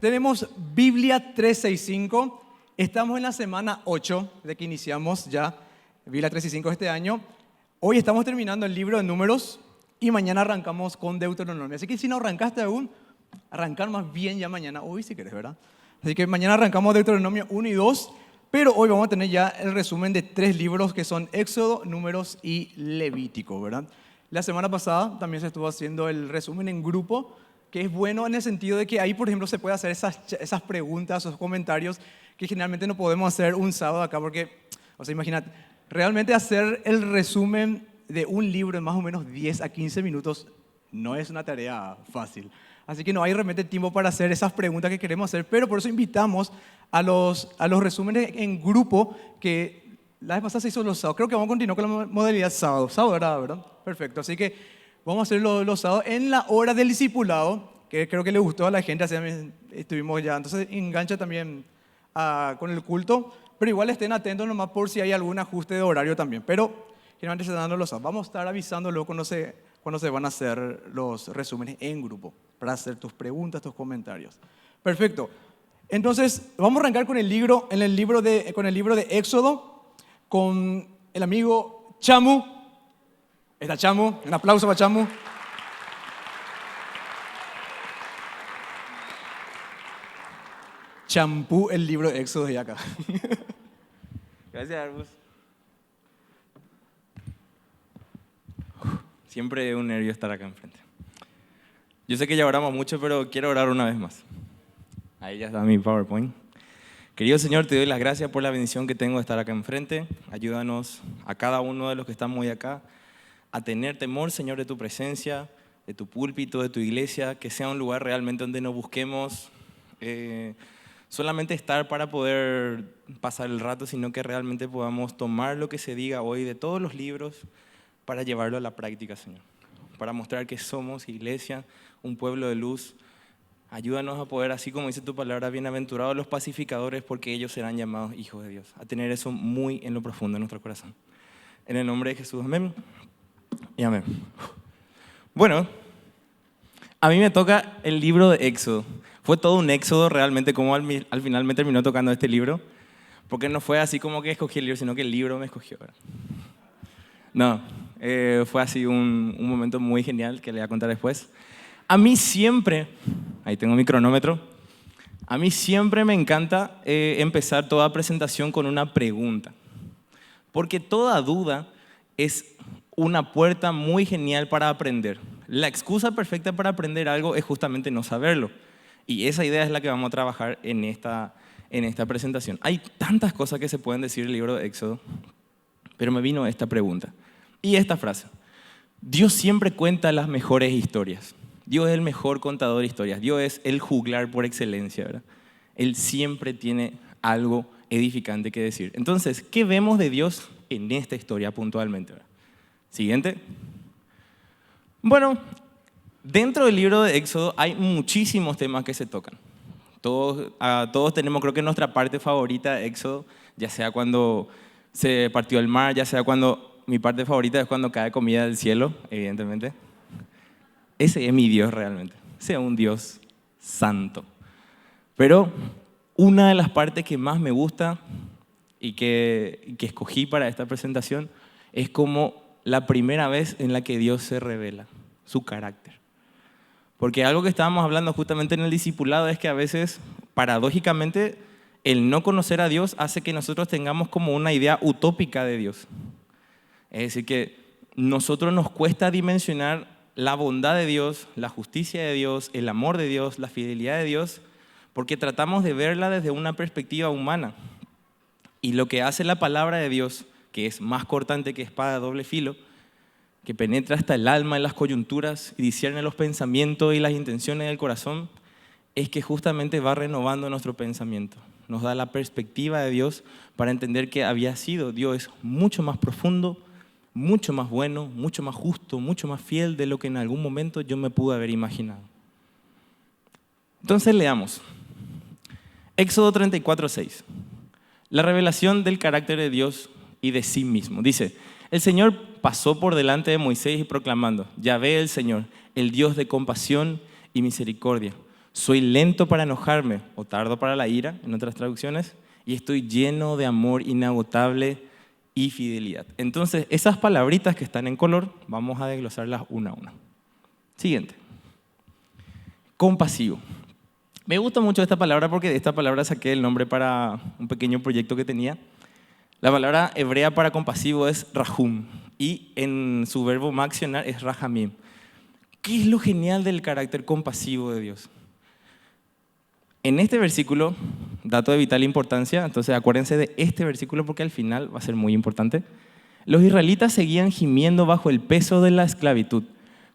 Tenemos Biblia 365. Estamos en la semana 8 de que iniciamos ya Biblia 365 este año. Hoy estamos terminando el libro de Números y mañana arrancamos con Deuteronomio. Así que si no arrancaste aún, arrancar más bien ya mañana. Hoy si querés, ¿verdad? Así que mañana arrancamos Deuteronomio 1 y 2, pero hoy vamos a tener ya el resumen de 3 libros que son Éxodo, Números y Levítico, ¿verdad? La semana pasada también se estuvo haciendo el resumen en grupo, que es bueno en el sentido de que ahí, por ejemplo, se puede hacer esas preguntas, esos comentarios que generalmente no podemos hacer un sábado acá, porque, o sea, imagínate, realmente hacer el resumen de un libro en más o menos 10 a 15 minutos no es una tarea fácil. Así que no hay realmente tiempo para hacer esas preguntas que queremos hacer, pero por eso invitamos a los resúmenes en grupo que la vez pasada se hizo los sábados. Creo que vamos a continuar con la modalidad sábado. Sábado, ¿verdad? Perfecto. Así que vamos a hacer los sábados en la hora del discipulado, que creo que le gustó a la gente, así estuvimos ya. Entonces engancha también con el culto, pero igual estén atentos nomás por si hay algún ajuste de horario también. Pero generalmente se están dando los sábados. Vamos a estar avisándolo cuando se van a hacer los resúmenes en grupo, para hacer tus preguntas, tus comentarios. Perfecto. Entonces, vamos a arrancar con el libro de Éxodo, con el amigo Chamu. Está Chamu, un aplauso para Chamu. Champú, el libro de Éxodo de acá. Gracias, Arbus. Siempre es un nervio estar acá enfrente. Yo sé que ya oramos mucho, pero quiero orar una vez más. Ahí ya está mi PowerPoint. Querido Señor, te doy las gracias por la bendición que tengo de estar acá enfrente. Ayúdanos a cada uno de los que estamos hoy acá a tener temor, Señor, de tu presencia, de tu púlpito, de tu iglesia, que sea un lugar realmente donde no busquemos solamente estar para poder pasar el rato, sino que realmente podamos tomar lo que se diga hoy de todos los libros para llevarlo a la práctica, Señor. Para mostrar que somos iglesia, un pueblo de luz. Ayúdanos a poder, así como dice tu palabra, bienaventurados los pacificadores, porque ellos serán llamados hijos de Dios. A tener eso muy en lo profundo de nuestro corazón. En el nombre de Jesús, amén. Y amén. Bueno, a mí me toca el libro de Éxodo. Fue todo un éxodo realmente como al final me terminó tocando este libro, porque no fue así como que escogí el libro, sino que el libro me escogió, ¿verdad? No, fue así un momento muy genial que le voy a contar después. A mí siempre, ahí tengo mi cronómetro, a mí siempre me encanta empezar toda presentación con una pregunta, porque toda duda es una puerta muy genial para aprender. La excusa perfecta para aprender algo es justamente no saberlo. Y esa idea es la que vamos a trabajar en esta presentación. Hay tantas cosas que se pueden decir del libro de Éxodo, pero me vino esta pregunta y esta frase. Dios siempre cuenta las mejores historias. Dios es el mejor contador de historias. Dios es el juglar por excelencia, ¿verdad? Él siempre tiene algo edificante que decir. Entonces, ¿qué vemos de Dios en esta historia puntualmente, ¿verdad? Siguiente. Bueno, dentro del libro de Éxodo hay muchísimos temas que se tocan. Todos tenemos, creo que nuestra parte favorita de Éxodo, ya sea cuando se partió el mar, ya sea cuando, mi parte favorita es cuando cae comida del cielo, evidentemente. Ese es mi Dios realmente, ese es un Dios santo. Pero una de las partes que más me gusta y que escogí para esta presentación es como la primera vez en la que Dios se revela su carácter. Porque algo que estábamos hablando justamente en el discipulado es que a veces, paradójicamente, el no conocer a Dios hace que nosotros tengamos como una idea utópica de Dios. Es decir, que nosotros nos cuesta dimensionar la bondad de Dios, la justicia de Dios, el amor de Dios, la fidelidad de Dios, porque tratamos de verla desde una perspectiva humana. Y lo que hace la palabra de Dios, que es más cortante que espada de doble filo, que penetra hasta el alma y las coyunturas y discierne los pensamientos y las intenciones del corazón, es que justamente va renovando nuestro pensamiento. Nos da la perspectiva de Dios para entender que había sido Dios mucho más profundo, mucho más bueno, mucho más justo, mucho más fiel de lo que en algún momento yo me pude haber imaginado. Entonces leamos. Éxodo 34:6. La revelación del carácter de Dios y de sí mismo. Dice, el Señor pasó por delante de Moisés y proclamando, Yahvé el Señor, el Dios de compasión y misericordia, Soy lento para enojarme o tardo para la ira, en otras traducciones, y estoy lleno de amor inagotable y fidelidad. Entonces, esas palabritas que están en color, vamos a desglosarlas una a una. Siguiente. Compasivo. Me gusta mucho esta palabra porque de esta palabra saqué el nombre para un pequeño proyecto que tenía. La palabra hebrea para compasivo es rahum y en su verbo accionar es rahamim. ¿Qué es lo genial del carácter compasivo de Dios? En este versículo, dato de vital importancia, entonces acuérdense de este versículo porque al final va a ser muy importante. Los israelitas seguían gimiendo bajo el peso de la esclavitud.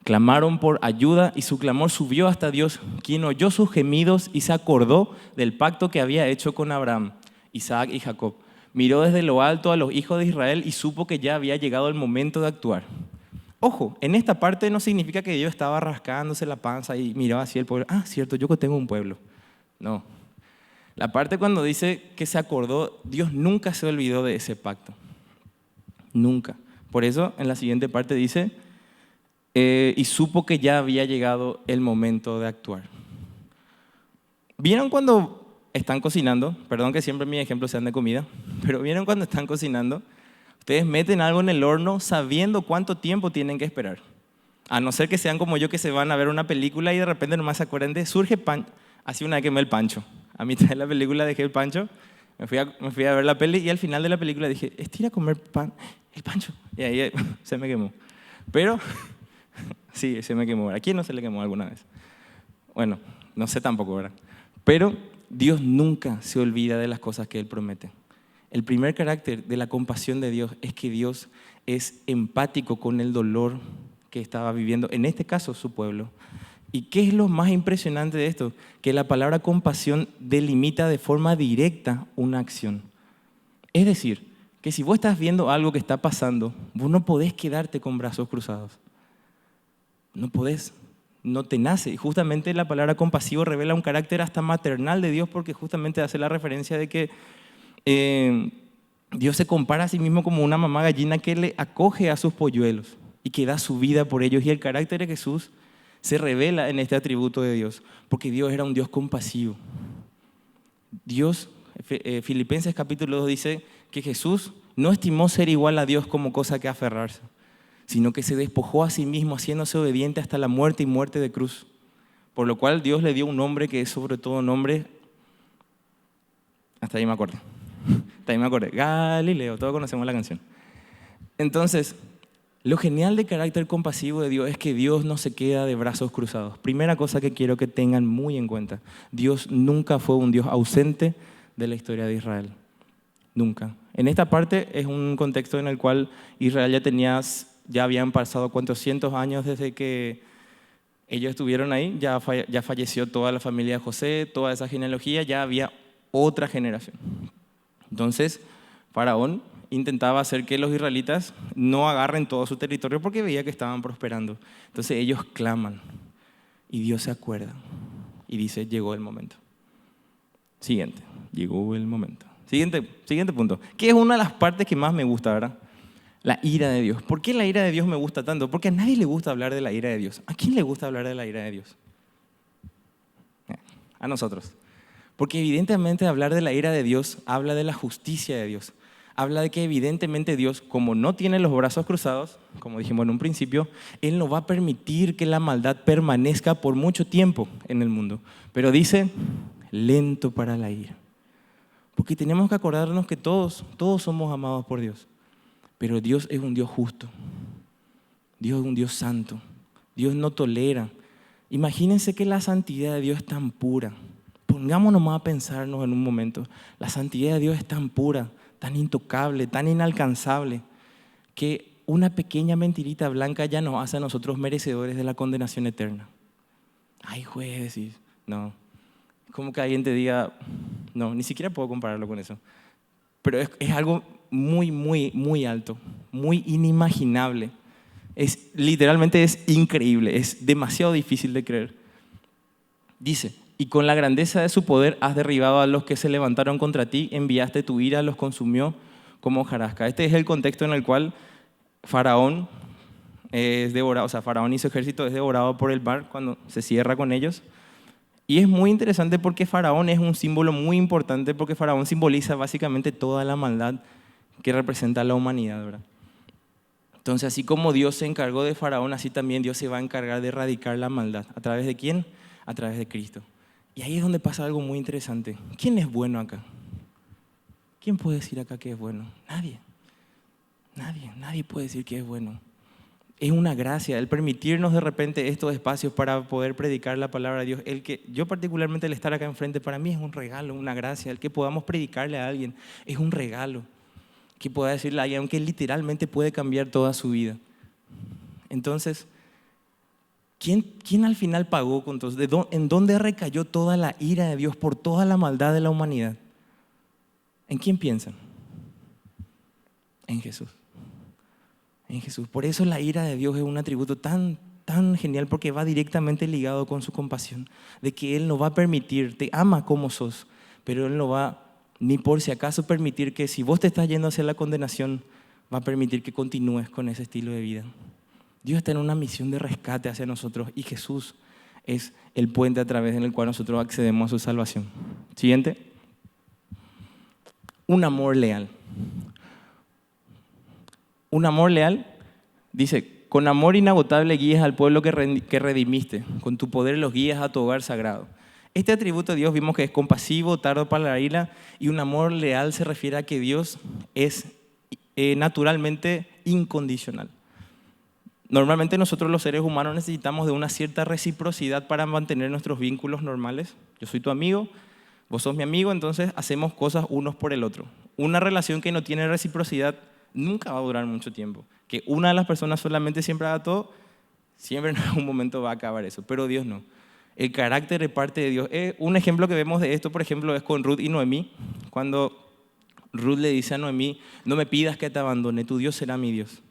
Clamaron por ayuda y su clamor subió hasta Dios, quien oyó sus gemidos y se acordó del pacto que había hecho con Abraham, Isaac y Jacob. Miró desde lo alto a los hijos de Israel y supo que ya había llegado el momento de actuar. Ojo, en esta parte no significa que Dios estaba rascándose la panza y miraba así el pueblo. Ah, cierto, yo que tengo un pueblo. No. La parte cuando dice que se acordó, Dios nunca se olvidó de ese pacto. Nunca. Por eso en la siguiente parte dice, y supo que ya había llegado el momento de actuar. ¿Vieron cuando están cocinando? Perdón que siempre mis ejemplos sean de comida, pero ¿vieron cuando están cocinando? Ustedes meten algo en el horno sabiendo cuánto tiempo tienen que esperar. A no ser que sean como yo que se van a ver una película y de repente nomás se acuerdan de surge pan. Así una vez quemé el pancho. A mitad de la película dejé el pancho, me fui a ver la peli y al final de la película dije, estira a comer pan, el pancho. Y ahí se me quemó. Pero, sí, se me quemó. ¿A quién no se le quemó alguna vez? Bueno, no sé tampoco, ¿verdad? Pero Dios nunca se olvida de las cosas que Él promete. El primer carácter de la compasión de Dios es que Dios es empático con el dolor que estaba viviendo, en este caso su pueblo. ¿Y qué es lo más impresionante de esto? Que la palabra compasión delimita de forma directa una acción. Es decir, que si vos estás viendo algo que está pasando, vos no podés quedarte con brazos cruzados. No podés, no te nace. Y justamente la palabra compasivo revela un carácter hasta maternal de Dios porque justamente hace la referencia de que Dios se compara a sí mismo como una mamá gallina que le acoge a sus polluelos y que da su vida por ellos. Y el carácter de Jesús se revela en este atributo de Dios, porque Dios era un Dios compasivo. Dios, Filipenses capítulo 2 dice que Jesús no estimó ser igual a Dios como cosa que aferrarse, sino que se despojó a sí mismo, haciéndose obediente hasta la muerte y muerte de cruz. Por lo cual Dios le dio un nombre que es sobre todo nombre, hasta ahí me acordé, Galileo, todos conocemos la canción. Entonces, lo genial del carácter compasivo de Dios es que Dios no se queda de brazos cruzados. Primera cosa que quiero que tengan muy en cuenta, Dios nunca fue un Dios ausente de la historia de Israel. Nunca. En esta parte es un contexto en el cual Israel ya habían pasado cuántos cientos años desde que ellos estuvieron ahí, ya falleció toda la familia de José, toda esa genealogía, ya había otra generación. Entonces, Faraón intentaba hacer que los israelitas no agarren todo su territorio porque veía que estaban prosperando. Entonces ellos claman y Dios se acuerda y dice, llegó el momento. Siguiente, llegó el momento. Siguiente punto, que es una de las partes que más me gusta, ¿verdad? La ira de Dios. ¿Por qué la ira de Dios me gusta tanto? Porque a nadie le gusta hablar de la ira de Dios. ¿A quién le gusta hablar de la ira de Dios? A nosotros. Porque evidentemente hablar de la ira de Dios habla de la justicia de Dios. Habla de que evidentemente Dios, como no tiene los brazos cruzados, como dijimos en un principio, Él no va a permitir que la maldad permanezca por mucho tiempo en el mundo. Pero dice, lento para la ira. Porque tenemos que acordarnos que todos somos amados por Dios. Pero Dios es un Dios justo. Dios es un Dios santo. Dios no tolera. Imagínense que la santidad de Dios es tan pura. Pongámonos más a pensarnos en un momento. La santidad de Dios es tan pura, tan intocable, tan inalcanzable, que una pequeña mentirita blanca ya nos hace a nosotros merecedores de la condenación eterna. Ay, juez, decís, no. Como que alguien te diga, no, ni siquiera puedo compararlo con eso. Pero es algo muy, muy, muy alto, muy inimaginable. Literalmente es increíble, es demasiado difícil de creer. Dice, y con la grandeza de su poder has derribado a los que se levantaron contra ti, enviaste tu ira, los consumió como hojarasca. Este es el contexto en el cual Faraón es devorado, o sea, Faraón y su ejército es devorado por el mar cuando se cierra con ellos. Y es muy interesante porque Faraón es un símbolo muy importante, porque Faraón simboliza básicamente toda la maldad que representa la humanidad, ¿verdad? Entonces, así como Dios se encargó de Faraón, así también Dios se va a encargar de erradicar la maldad. ¿A través de quién? A través de Cristo. Y ahí es donde pasa algo muy interesante. ¿Quién es bueno acá? ¿Quién puede decir acá que es bueno? Nadie. Nadie puede decir que es bueno. Es una gracia el permitirnos de repente estos espacios para poder predicar la palabra de Dios. El que yo particularmente el estar acá enfrente para mí es un regalo, una gracia. El que podamos predicarle a alguien es un regalo. Que pueda decirle a alguien, aunque literalmente puede cambiar toda su vida. Entonces, ¿quién al final pagó con todo? ¿En dónde recayó toda la ira de Dios por toda la maldad de la humanidad? ¿En quién piensan? En Jesús. En Jesús. Por eso la ira de Dios es un atributo tan genial, porque va directamente ligado con su compasión, de que Él no va a permitir, te ama como sos, pero Él no va ni por si acaso permitir que si vos te estás yendo hacia la condenación, va a permitir que continúes con ese estilo de vida. Dios está en una misión de rescate hacia nosotros y Jesús es el puente a través del cual nosotros accedemos a su salvación. Siguiente. Un amor leal. Un amor leal, dice, con amor inagotable guías al pueblo que redimiste, con tu poder los guías a tu hogar sagrado. Este atributo de Dios vimos que es compasivo, tardo para la ira, y un amor leal se refiere a que Dios es naturalmente incondicional. Normalmente nosotros los seres humanos necesitamos de una cierta reciprocidad para mantener nuestros vínculos normales. Yo soy tu amigo, vos sos mi amigo, entonces hacemos cosas unos por el otro. Una relación que no tiene reciprocidad nunca va a durar mucho tiempo. Que una de las personas solamente siempre haga todo, siempre en algún momento va a acabar eso, pero Dios no. El carácter de parte de Dios. Un ejemplo que vemos de esto, por ejemplo, es con Ruth y Noemí. Cuando Ruth le dice a Noemí, no me pidas que te abandone, tu Dios será mi Dios.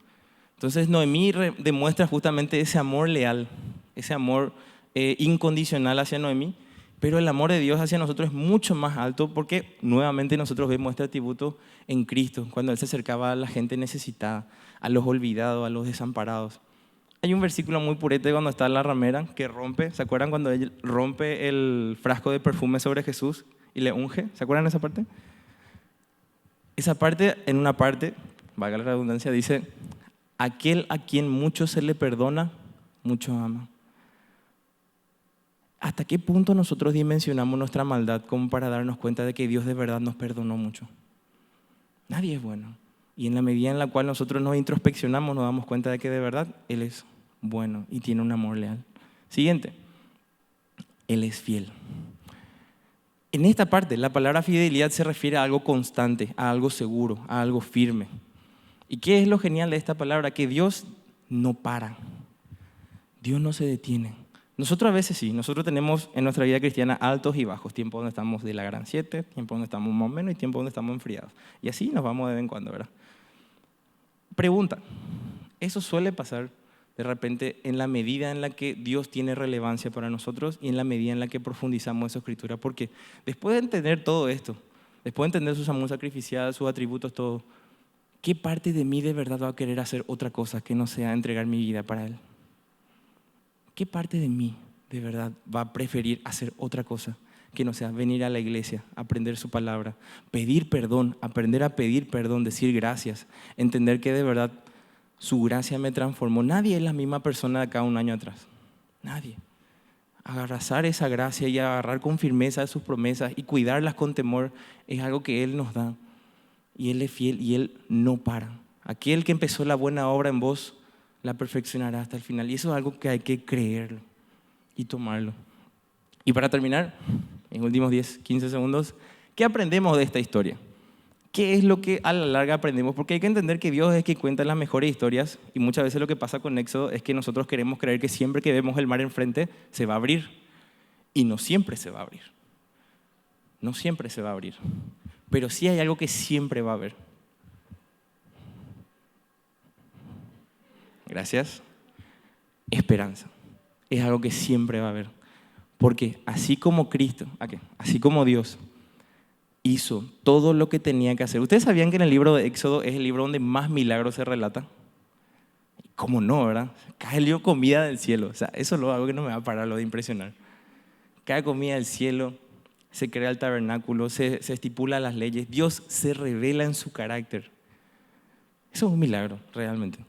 Entonces Noemí demuestra justamente ese amor leal, ese amor incondicional hacia Noemí, pero el amor de Dios hacia nosotros es mucho más alto porque nuevamente nosotros vemos este atributo en Cristo, cuando Él se acercaba a la gente necesitada, a los olvidados, a los desamparados. Hay un versículo muy purete cuando está la ramera que rompe, ¿se acuerdan cuando ella rompe el frasco de perfume sobre Jesús y le unge? ¿Se acuerdan de esa parte? Esa parte, en una parte, valga la redundancia, dice, aquel a quien mucho se le perdona, mucho ama. ¿Hasta qué punto nosotros dimensionamos nuestra maldad como para darnos cuenta de que Dios de verdad nos perdonó mucho? Nadie es bueno. Y en la medida en la cual nosotros nos introspeccionamos, nos damos cuenta de que de verdad Él es bueno y tiene un amor leal. Siguiente. Él es fiel. En esta parte, la palabra fidelidad se refiere a algo constante, a algo seguro, a algo firme. ¿Y qué es lo genial de esta palabra? Que Dios no para. Dios no se detiene. Nosotros a veces sí, nosotros tenemos en nuestra vida cristiana altos y bajos, tiempos donde estamos de la gran 7, tiempos donde estamos más o menos y tiempos donde estamos enfriados. Y así nos vamos de vez en cuando, ¿verdad? Pregunta, ¿eso suele pasar de repente en la medida en la que Dios tiene relevancia para nosotros y en la medida en la que profundizamos esa escritura? Porque después de entender todo esto, después de entender sus amores sacrificiales, sus atributos, todo, ¿qué parte de mí de verdad va a querer hacer otra cosa que no sea entregar mi vida para Él? ¿Qué parte de mí de verdad va a preferir hacer otra cosa que no sea venir a la iglesia, aprender su palabra, pedir perdón, aprender a pedir perdón, decir gracias, entender que de verdad su gracia me transformó? Nadie es la misma persona de acá un año atrás. Nadie. Abrazar esa gracia y agarrar con firmeza sus promesas y cuidarlas con temor es algo que Él nos da. Y Él es fiel y Él no para. Aquel que empezó la buena obra en vos, la perfeccionará hasta el final. Y eso es algo que hay que creerlo y tomarlo. Y para terminar, en los últimos 10, 15 segundos, ¿qué aprendemos de esta historia? ¿Qué es lo que a la larga aprendemos? Porque hay que entender que Dios es quien cuenta las mejores historias y muchas veces lo que pasa con Éxodo es que nosotros queremos creer que siempre que vemos el mar enfrente se va a abrir. Y no siempre se va a abrir. No siempre se va a abrir. Pero sí hay algo que siempre va a haber. Gracias. Esperanza. Es algo que siempre va a haber. Porque así como Cristo, así como Dios hizo todo lo que tenía que hacer. ¿Ustedes sabían que en el libro de Éxodo es el libro donde más milagros se relata? ¿Cómo no, verdad? Cayó comida del cielo. O sea, eso es algo que no me va a parar lo de impresionar. cae comida del cielo, se crea el tabernáculo, se estipulan las leyes, Dios se revela en su carácter. Eso es un milagro, realmente.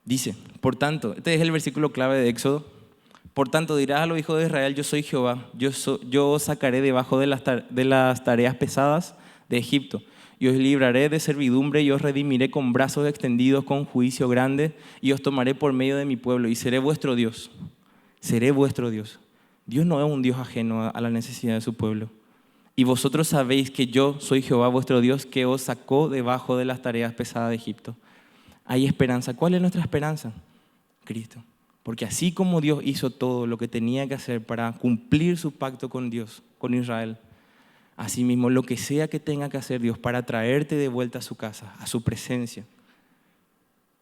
Dice, por tanto, este es el versículo clave de Éxodo, por tanto dirás a los hijos de Israel, yo soy Jehová, yo os sacaré debajo de las tareas pesadas de Egipto, y os libraré de servidumbre y os redimiré con brazos extendidos, con juicio grande, y os tomaré por medio de mi pueblo, y seré vuestro Dios. Seré vuestro Dios. Dios no es un Dios ajeno a la necesidad de su pueblo. Y vosotros sabéis que yo soy Jehová vuestro Dios, que os sacó debajo de las tareas pesadas de Egipto. Hay esperanza. ¿Cuál es nuestra esperanza? Cristo. Porque así como Dios hizo todo lo que tenía que hacer para cumplir su pacto con Dios, con Israel, asimismo, lo que sea que tenga que hacer Dios para traerte de vuelta a su casa, a su presencia,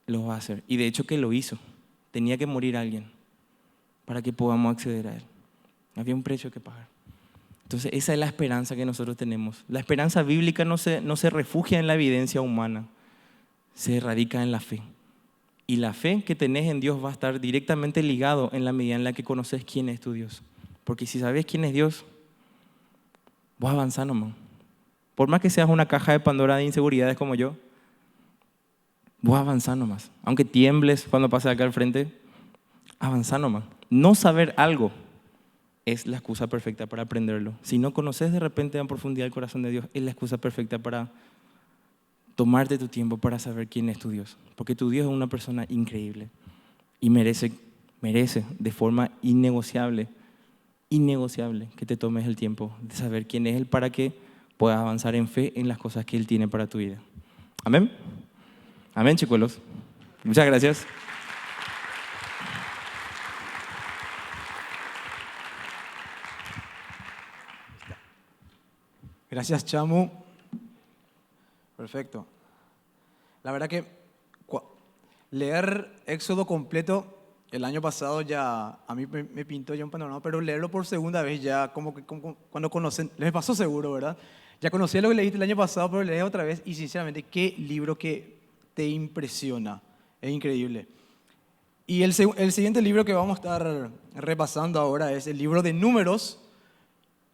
lo va a hacer. Y de hecho que lo hizo. Tenía que morir alguien para que podamos acceder a Él. Había un precio que pagar. Entonces esa es la esperanza que nosotros tenemos. La esperanza bíblica no se refugia en la evidencia humana, se radica en la fe. Y la fe que tenés en Dios va a estar directamente ligado en la medida en la que conoces quién es tu Dios. Porque si sabes quién es Dios, vos avanzás nomás. Por más que seas una caja de Pandora de inseguridades como yo, vos avanzás nomás. Aunque tiembles cuando pases acá al frente, avanzás nomás. No saber algo es la excusa perfecta para aprenderlo. Si no conoces de repente en profundidad el corazón de Dios, es la excusa perfecta para tomarte tu tiempo para saber quién es tu Dios. Porque tu Dios es una persona increíble y merece de forma innegociable que te tomes el tiempo de saber quién es Él para que puedas avanzar en fe en las cosas que Él tiene para tu vida. Amén. Amén, chicuelos. Muchas gracias. Gracias, Chamu. Perfecto. La verdad que leer Éxodo completo el año pasado ya a mí me pintó ya un panorama, pero leerlo por segunda vez ya como cuando conocen, les pasó seguro, ¿verdad? Ya conocía lo que leíste el año pasado, pero leí otra vez y sinceramente qué libro que te impresiona. Es increíble. Y el siguiente libro que vamos a estar repasando ahora es el libro de Números.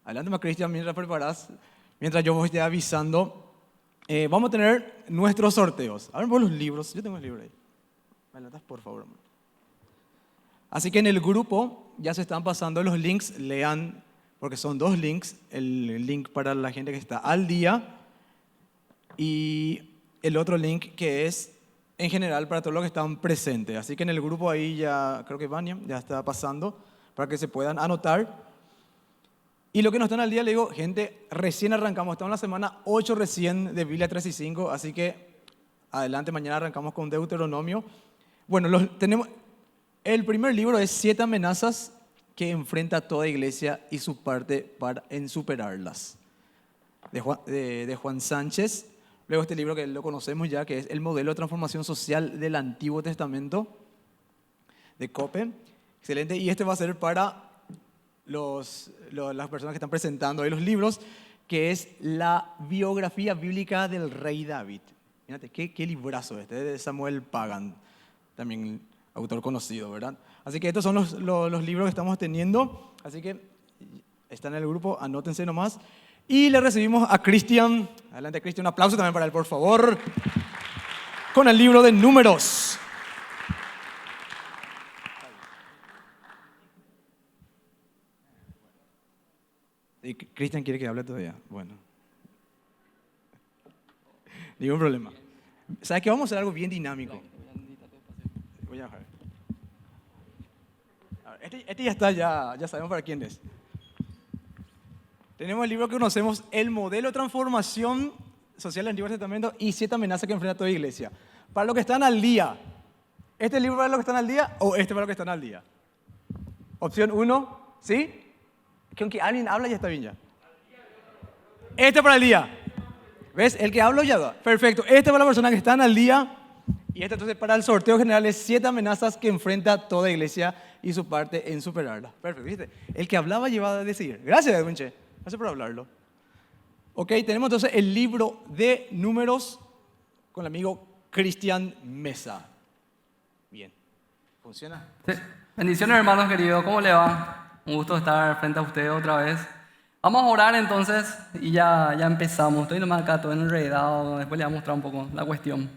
Adelante, Cristian, mientras preparas, mientras yo os esté avisando. Vamos a tener nuestros sorteos. A ver, por los libros. Yo tengo el libro ahí. ¿Me lo das, por favor, amor? Así que en el grupo ya se están pasando los links. Lean, porque son 2 links. El link para la gente que está al día y el otro link que es en general para todos los que están presentes. Así que en el grupo ahí ya, creo que Vania ya está pasando para que se puedan anotar. Y lo que no están al día, le digo, gente, recién arrancamos, estamos en la semana 8 recién de Biblia 3 y 5, así que adelante, mañana arrancamos con Deuteronomio. Bueno, tenemos, el primer libro es 7 amenazas que enfrenta toda iglesia y su parte en superarlas, de Juan Sánchez. Luego este libro que lo conocemos ya, que es El modelo de transformación social del Antiguo Testamento, de Cope. Excelente, y este va a ser para las personas que están presentando ahí los libros, que es la biografía bíblica del rey David. Fíjate, qué librazo este, de Samuel Pagan, también autor conocido, ¿verdad? Así que estos son los libros que estamos teniendo, así que están en el grupo, anótense nomás. Y le recibimos a Cristian, adelante Cristian, un aplauso también para él, por favor, con el libro de Números. ¿Y Cristian quiere que hable todavía? Bueno. Ningún problema. ¿Sabes qué? Vamos a hacer algo bien dinámico. Voy a bajar. A ver, este ya está, ya sabemos para quién es. Tenemos el libro que conocemos, El modelo de transformación social del Antiguo Testamento y 7 amenazas que enfrenta toda iglesia. Para los que están al día, ¿este libro para los que están al día o este para los que están al día? Opción 1, ¿sí? Que aunque alguien habla ya está bien ya. Este para el día. ¿Ves? El que hablo ya da. Perfecto. Este para las personas que están al día. Y este entonces para el sorteo general es 7 amenazas que enfrenta toda iglesia y su parte en superarla. Perfecto. ¿Viste? El que hablaba llevaba a decidir. Gracias, Edwinche. Gracias por hablarlo. Ok, tenemos entonces el libro de Números con el amigo Cristian Mesa. Bien. ¿Funciona? Sí. Bendiciones, hermanos queridos. ¿Cómo le va? Un gusto estar frente a ustedes otra vez. Vamos a orar entonces y ya empezamos. Estoy nomás acá todo enredado, después le voy a mostrar un poco la cuestión.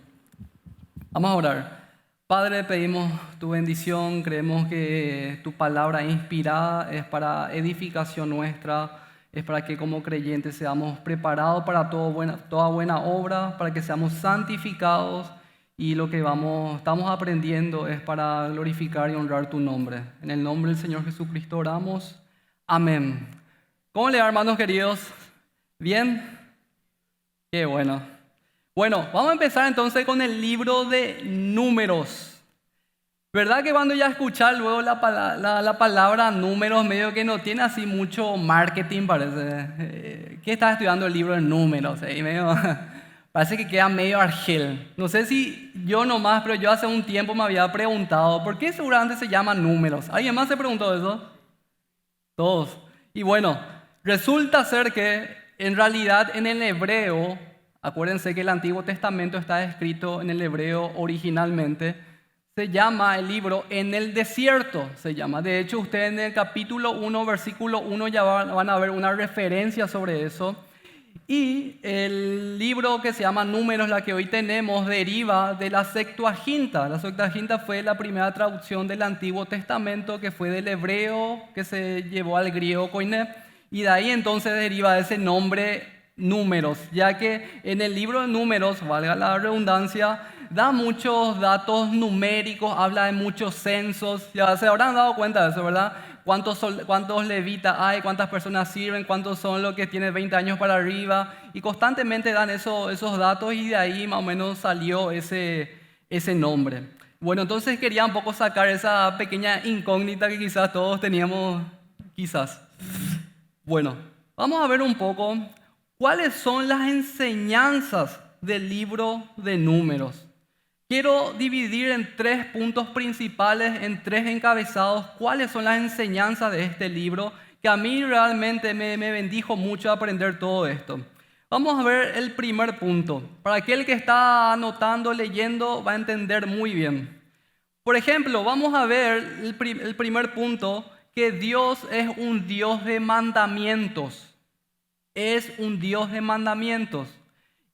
Vamos a orar. Padre, pedimos tu bendición, creemos que tu palabra inspirada es para edificación nuestra, es para que como creyentes seamos preparados para toda buena obra, para que seamos santificados y lo que estamos aprendiendo es para glorificar y honrar tu nombre. En el nombre del Señor Jesucristo oramos. Amén. ¿Cómo le va, hermanos queridos? ¿Bien? Qué bueno. Bueno, vamos a empezar entonces con el libro de Números. ¿Verdad que cuando ya escuchar luego la palabra números medio que no tiene así mucho marketing, parece? ¿Qué estás estudiando el libro de Números? Parece que queda medio argel. No sé si yo nomás, pero yo hace un tiempo me había preguntado, ¿por qué seguramente se llama Números? ¿Alguien más se preguntó eso? Todos. Y bueno, resulta ser que en realidad en el hebreo, acuérdense que el Antiguo Testamento está escrito en el hebreo originalmente, se llama el libro En el desierto, se llama. De hecho, ustedes en el capítulo 1, versículo 1 ya van a ver una referencia sobre eso. Y el libro que se llama Números, la que hoy tenemos, deriva de la Septuaginta. La Septuaginta fue la primera traducción del Antiguo Testamento que fue del hebreo que se llevó al griego koiné. Y de ahí entonces deriva ese nombre Números, ya que en el libro de Números, valga la redundancia, da muchos datos numéricos, habla de muchos censos. Ya se habrán dado cuenta de eso, ¿verdad? ¿Cuántos levitas hay? ¿Cuántas personas sirven? ¿Cuántos son los que tienen 20 años para arriba? Y constantemente dan esos datos y de ahí más o menos salió ese nombre. Bueno, entonces quería un poco sacar esa pequeña incógnita que quizás todos teníamos, quizás. Bueno, vamos a ver un poco cuáles son las enseñanzas del libro de Números. Quiero dividir en 3 puntos principales, en 3 encabezados, cuáles son las enseñanzas de este libro, que a mí realmente me bendijo mucho aprender todo esto. Vamos a ver el primer punto. Para aquel que está anotando, leyendo, va a entender muy bien. Por ejemplo, vamos a ver el primer punto, que Dios es un Dios de mandamientos. Es un Dios de mandamientos.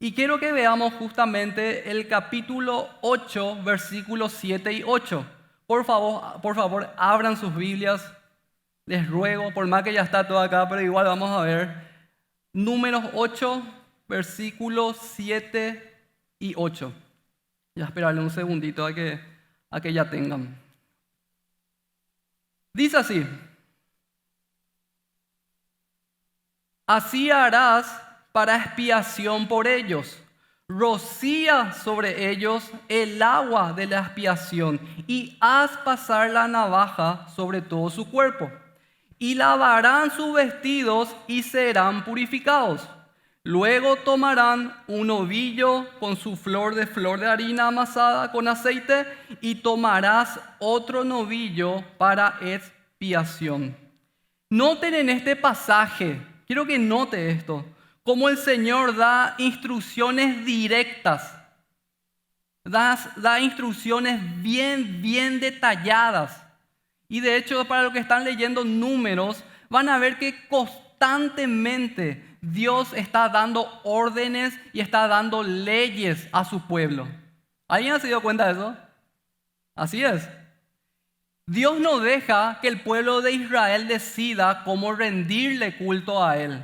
Y quiero que veamos justamente el capítulo 8, versículos 7 y 8. Por favor, abran sus Biblias. Les ruego, por más que ya está todo acá, pero igual vamos a ver. Números 8, versículos 7 y 8. Ya esperarle un segundito a que ya tengan. Dice así: así harás para expiación por ellos. Rocía sobre ellos el agua de la expiación y haz pasar la navaja sobre todo su cuerpo. Y lavarán sus vestidos y serán purificados. Luego tomarán un ovillo con su flor de harina amasada con aceite y tomarás otro novillo para expiación. Noten en este pasaje, quiero que note esto, cómo el Señor da instrucciones directas, da instrucciones bien detalladas. Y de hecho, para los que están leyendo Números, van a ver que constantemente Dios está dando órdenes y está dando leyes a su pueblo. ¿Alguien se dio cuenta de eso? Así es. Dios no deja que el pueblo de Israel decida cómo rendirle culto a Él.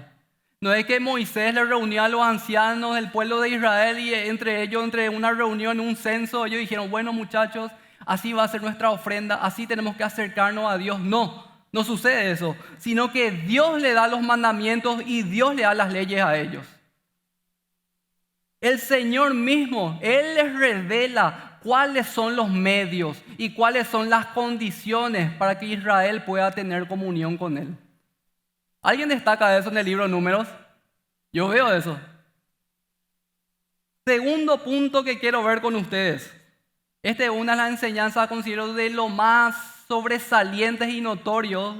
No es que Moisés le reunió a los ancianos del pueblo de Israel y entre una reunión, un censo, ellos dijeron, bueno muchachos, así va a ser nuestra ofrenda, así tenemos que acercarnos a Dios. No sucede eso, sino que Dios le da los mandamientos y Dios le da las leyes a ellos. El Señor mismo, Él les revela cuáles son los medios y cuáles son las condiciones para que Israel pueda tener comunión con Él. ¿Alguien destaca eso en el libro de Números? Yo veo eso. Segundo punto que quiero ver con ustedes. Esta es una de las enseñanzas, considero, de lo más sobresalientes y notorios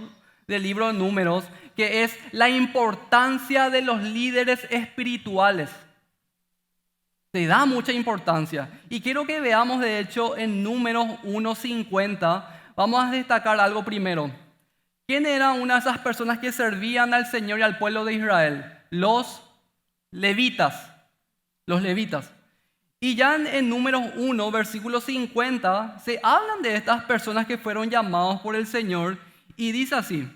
del libro de Números, que es la importancia de los líderes espirituales. Se da mucha importancia. Y quiero que veamos, de hecho, en Números 1:50, vamos a destacar algo primero. ¿Quién era una de esas personas que servían al Señor y al pueblo de Israel? Los levitas. Los levitas. Y ya en Números 1, versículo 50, se hablan de estas personas que fueron llamados por el Señor y dice así: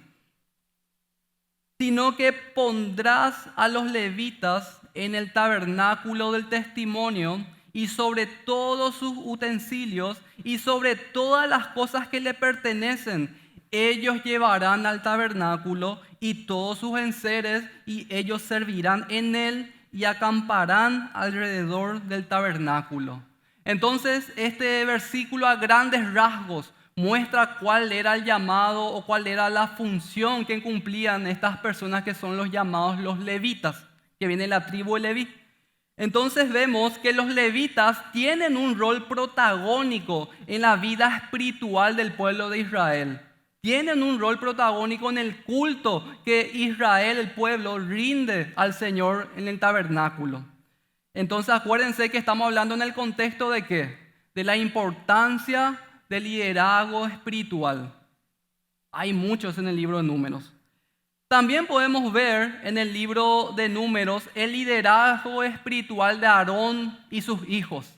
sino que pondrás a los levitas en el tabernáculo del testimonio y sobre todos sus utensilios y sobre todas las cosas que le pertenecen. Ellos llevarán al tabernáculo y todos sus enseres, y ellos servirán en él y acamparán alrededor del tabernáculo. Entonces, este versículo a grandes rasgos muestra cuál era el llamado o cuál era la función que cumplían estas personas que son los llamados los levitas, que viene de la tribu de Leví. Entonces vemos que los levitas tienen un rol protagónico en la vida espiritual del pueblo de Israel. Tienen un rol protagónico en el culto que Israel, el pueblo, rinde al Señor en el tabernáculo. Entonces acuérdense que estamos hablando en el contexto de ¿qué? De la importancia del liderazgo espiritual. Hay muchos en el libro de Números. También podemos ver en el libro de Números el liderazgo espiritual de Aarón y sus hijos.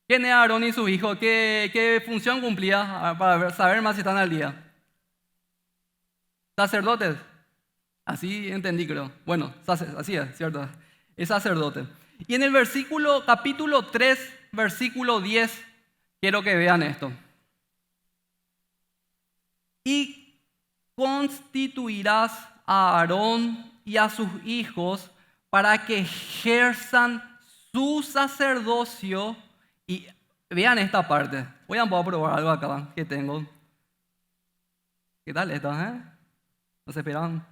¿Quién es Aarón y sus hijos? ¿Qué función cumplía? Para saber más si están al día. Sacerdotes. Así entendí, creo. Bueno, así es, ¿cierto? Es sacerdote. Y en el capítulo 3, versículo 10, quiero que vean esto. Y constituirás a Aarón y a sus hijos para que ejerzan su sacerdocio. Y vean esta parte. Voy a probar algo acá que tengo. ¿Qué tal esto, ¿No se esperaban?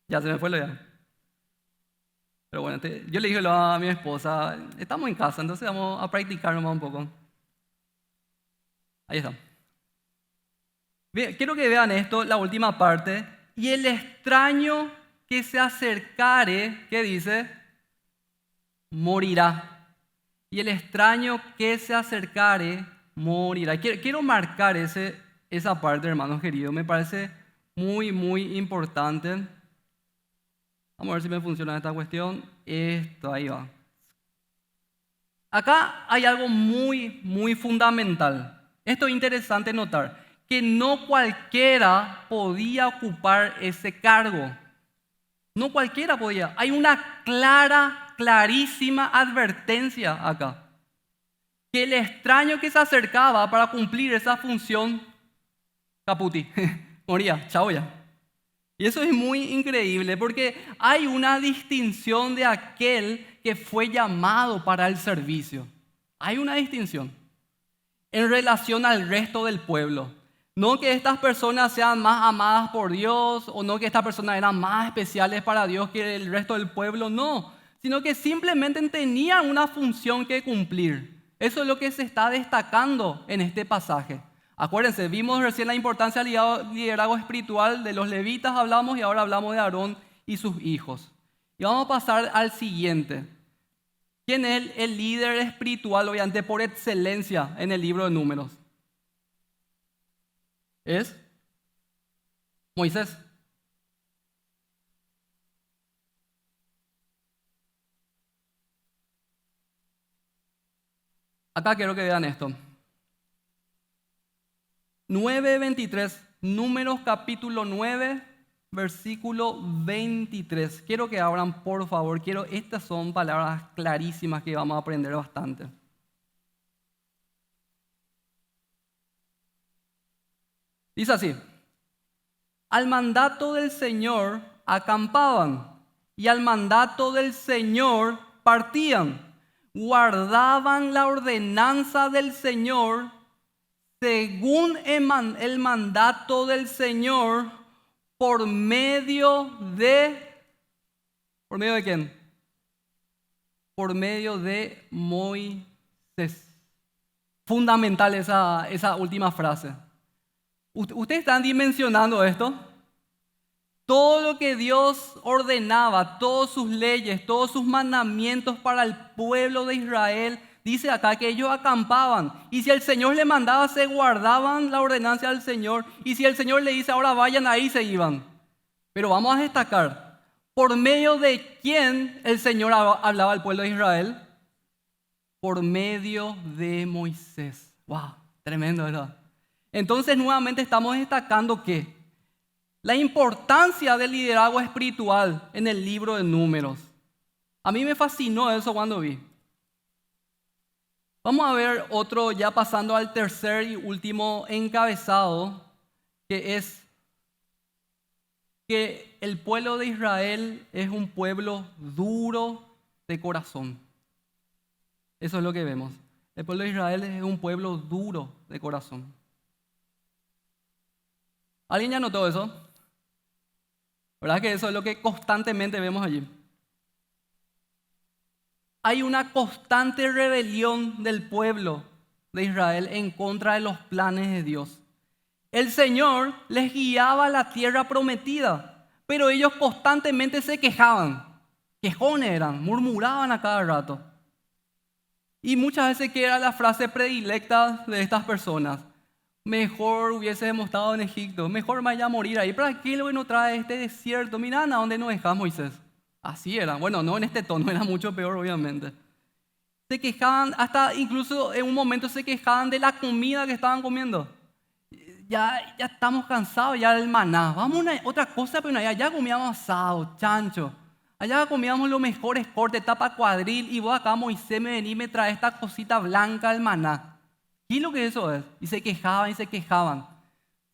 Ya se me fue lo ya. Pero bueno, yo le dije a mi esposa, estamos en casa, entonces vamos a practicar nomás un poco. Ahí está. Quiero que vean esto, la última parte. Y el extraño que se acercare, ¿qué dice? Morirá. Y el extraño que se acercare, morirá. Quiero marcar esa parte, hermanos queridos. Me parece muy, muy importante. Vamos a ver si me funciona esta cuestión. Esto, ahí va. Acá hay algo muy, muy fundamental. Esto es interesante notar, que no cualquiera podía ocupar ese cargo. No cualquiera podía. Hay una clarísima advertencia acá. Que el extraño que se acercaba para cumplir esa función, caputi, moría, chao ya. Y eso es muy increíble porque hay una distinción de aquel que fue llamado para el servicio. Hay una distinción en relación al resto del pueblo. No que estas personas sean más amadas por Dios o no que estas personas eran más especiales para Dios que el resto del pueblo, no. Sino que simplemente tenían una función que cumplir. Eso es lo que se está destacando en este pasaje. Acuérdense, vimos recién la importancia del liderazgo espiritual de los levitas, hablamos y ahora hablamos de Aarón y sus hijos. Y vamos a pasar al siguiente. ¿Quién es el líder espiritual, obviamente, por excelencia en el libro de Números? Es Moisés. Acá quiero que vean esto. 9:23, Números capítulo 9, versículo 23. Quiero que abran, por favor. Estas son palabras clarísimas que vamos a aprender bastante. Dice así: al mandato del Señor acampaban y al mandato del Señor partían. Guardaban la ordenanza del Señor según el mandato del Señor por medio de... ¿Por medio de quién? Por medio de Moisés. Fundamental esa última frase. ¿Ustedes están dimensionando esto? Todo lo que Dios ordenaba, todas sus leyes, todos sus mandamientos para el pueblo de Israel, dice acá que ellos acampaban. Y si el Señor le mandaba, se guardaban la ordenanza del Señor. Y si el Señor le dice, ahora vayan, ahí se iban. Pero vamos a destacar, ¿por medio de quién el Señor hablaba al pueblo de Israel? Por medio de Moisés. ¡Wow! Tremendo, ¿verdad? Entonces nuevamente estamos destacando que la importancia del liderazgo espiritual en el libro de Números. A mí me fascinó eso cuando vi. Vamos a ver otro, ya pasando al tercer y último encabezado, que es que el pueblo de Israel es un pueblo duro de corazón. Eso es lo que vemos. El pueblo de Israel es un pueblo duro de corazón. ¿Alguien ya notó eso? ¿Verdad que eso es lo que constantemente vemos allí? Hay una constante rebelión del pueblo de Israel en contra de los planes de Dios. El Señor les guiaba a la tierra prometida, pero ellos constantemente se quejaban. Quejones eran, murmuraban a cada rato. Y muchas veces, ¿qué era la frase predilecta de estas personas? Mejor hubiésemos estado en Egipto, mejor me vaya a morir ahí. ¿Para qué lo que nos trae este desierto? Mirá a dónde nos dejas, Moisés. Así era. Bueno, no en este tono, era mucho peor, obviamente. Se quejaban, hasta incluso en un momento se quejaban de la comida que estaban comiendo. Ya estamos cansados ya del maná. Vamos a otra cosa, pero allá comíamos asado, chancho. Allá comíamos los mejores cortes, tapa cuadril, y vos acá, Moisés, me venís y me traes esta cosita blanca del maná. ¿Qué es lo que eso es? Y se quejaban y se quejaban.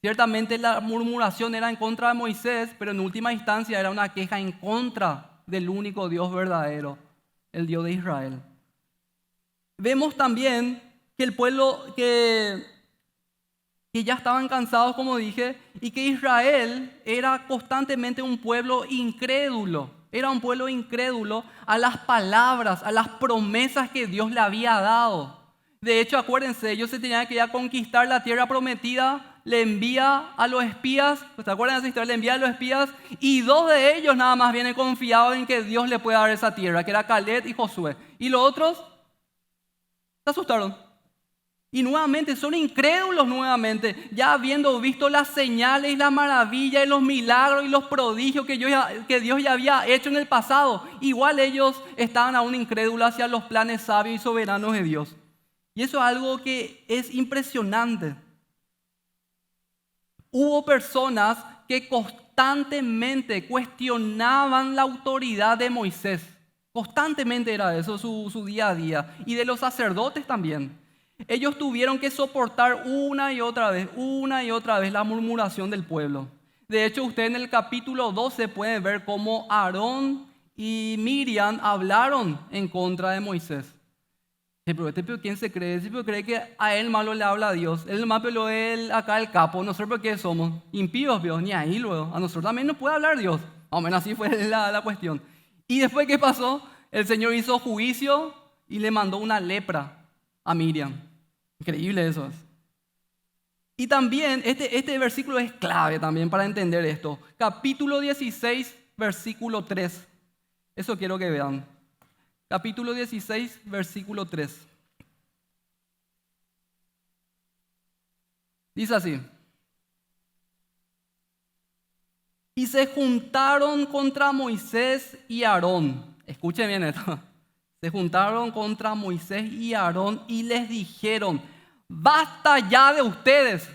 Ciertamente la murmuración era en contra de Moisés, pero en última instancia era una queja en contra del único Dios verdadero, el Dios de Israel. Vemos también que el pueblo que ya estaban cansados, como dije, y que Israel era constantemente un pueblo incrédulo. Era un pueblo incrédulo a las palabras, a las promesas que Dios le había dado. De hecho, acuérdense, ellos se tenían que ir a conquistar la tierra prometida. Le envía a los espías, ¿se acuerdan de esa historia? Le envía a los espías y 2 de ellos nada más vienen confiados en que Dios le puede dar esa tierra, que era Caleb y Josué. Y los otros se asustaron. Y nuevamente son incrédulos nuevamente, ya habiendo visto las señales y las maravillas y los milagros y los prodigios que Dios ya había hecho en el pasado. Igual ellos estaban aún incrédulos hacia los planes sabios y soberanos de Dios. Y eso es algo que es impresionante. Hubo personas que constantemente cuestionaban la autoridad de Moisés. Constantemente era eso su día a día. Y de los sacerdotes también. Ellos tuvieron que soportar una y otra vez la murmuración del pueblo. De hecho, usted en el capítulo 12 puede ver cómo Aarón y Miriam hablaron en contra de Moisés. Pero ¿quién se cree? Pero cree que a él malo le habla a Dios. Él más pero él acá el capo. Nosotros ¿qué somos? Impíos, Dios. Ni ahí luego. A nosotros también nos puede hablar Dios. Más o menos así fue la cuestión. Y después, ¿qué pasó? El Señor hizo juicio y le mandó una lepra a Miriam. Increíble eso es. Y también, este versículo es clave también para entender esto. Capítulo 16, versículo 3. Eso quiero que vean. Capítulo 16, versículo 3. Dice así. Y se juntaron contra Moisés y Aarón. Escuchen bien esto. Se juntaron contra Moisés y Aarón y les dijeron: basta ya de ustedes.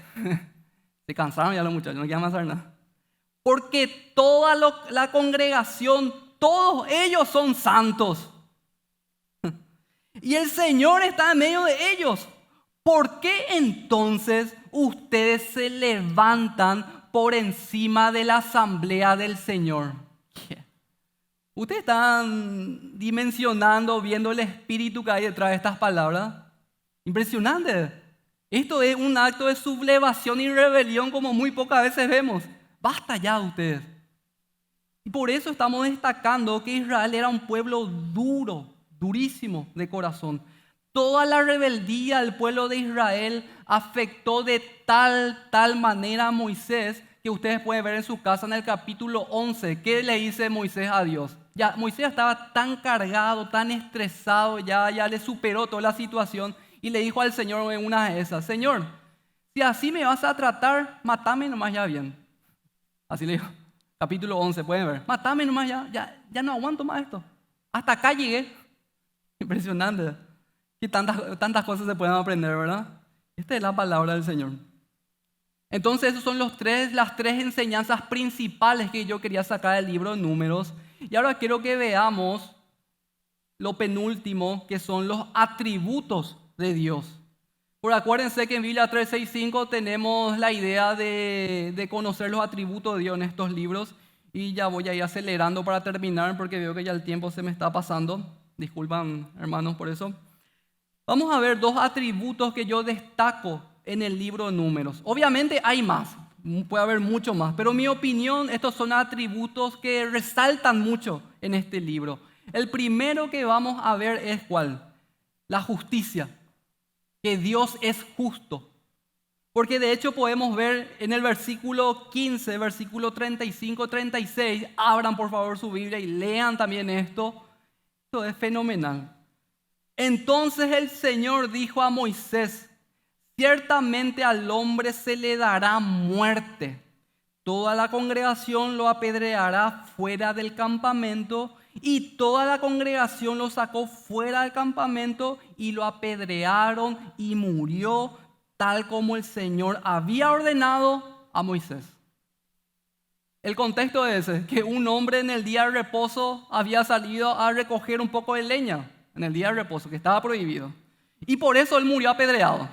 Se cansaron ya los muchachos, no quieren más hacer nada. Porque toda la congregación, todos ellos son santos. Y el Señor está en medio de ellos. ¿Por qué entonces ustedes se levantan por encima de la asamblea del Señor? ¿Ustedes están dimensionando, viendo el espíritu que hay detrás de estas palabras? Impresionante. Esto es un acto de sublevación y rebelión como muy pocas veces vemos. Basta ya ustedes. Y por eso estamos destacando que Israel era un pueblo duro, durísimo de corazón. Toda la rebeldía del pueblo de Israel afectó de tal manera a Moisés, que ustedes pueden ver en su casa en el capítulo 11. ¿Qué le dice Moisés a Dios? Ya Moisés estaba tan cargado, tan estresado, ya le superó toda la situación y le dijo al Señor en una de esas: Señor, si así me vas a tratar, matame nomás ya bien. Así le dijo. Capítulo 11, pueden ver. Matame nomás ya no aguanto más esto. Hasta acá llegué. Impresionante. Y tantas cosas se pueden aprender, ¿verdad? Esta es la palabra del Señor. Entonces, esas son las tres enseñanzas principales que yo quería sacar del libro de Números. Y ahora quiero que veamos lo penúltimo, que son los atributos de Dios. Por acuérdense que en Biblia 365 tenemos la idea de conocer los atributos de Dios en estos libros. Y ya voy a ir acelerando para terminar porque veo que ya el tiempo se me está pasando. Disculpan, hermanos, por eso. Vamos a ver dos atributos que yo destaco en el libro de Números. Obviamente hay más, puede haber mucho más, pero en mi opinión estos son atributos que resaltan mucho en este libro. El primero que vamos a ver es ¿cuál? La justicia, que Dios es justo. Porque de hecho podemos ver en el versículo 15, versículo 35-36, abran por favor su Biblia y lean también esto. Esto es fenomenal. Entonces el Señor dijo a Moisés: ciertamente al hombre se le dará muerte. Toda la congregación lo apedreará fuera del campamento. Y toda la congregación lo sacó fuera del campamento y lo apedrearon y murió, tal como el Señor había ordenado a Moisés. El contexto es ese, que un hombre en el día de reposo había salido a recoger un poco de leña, en el día de reposo, que estaba prohibido. Y por eso él murió apedreado.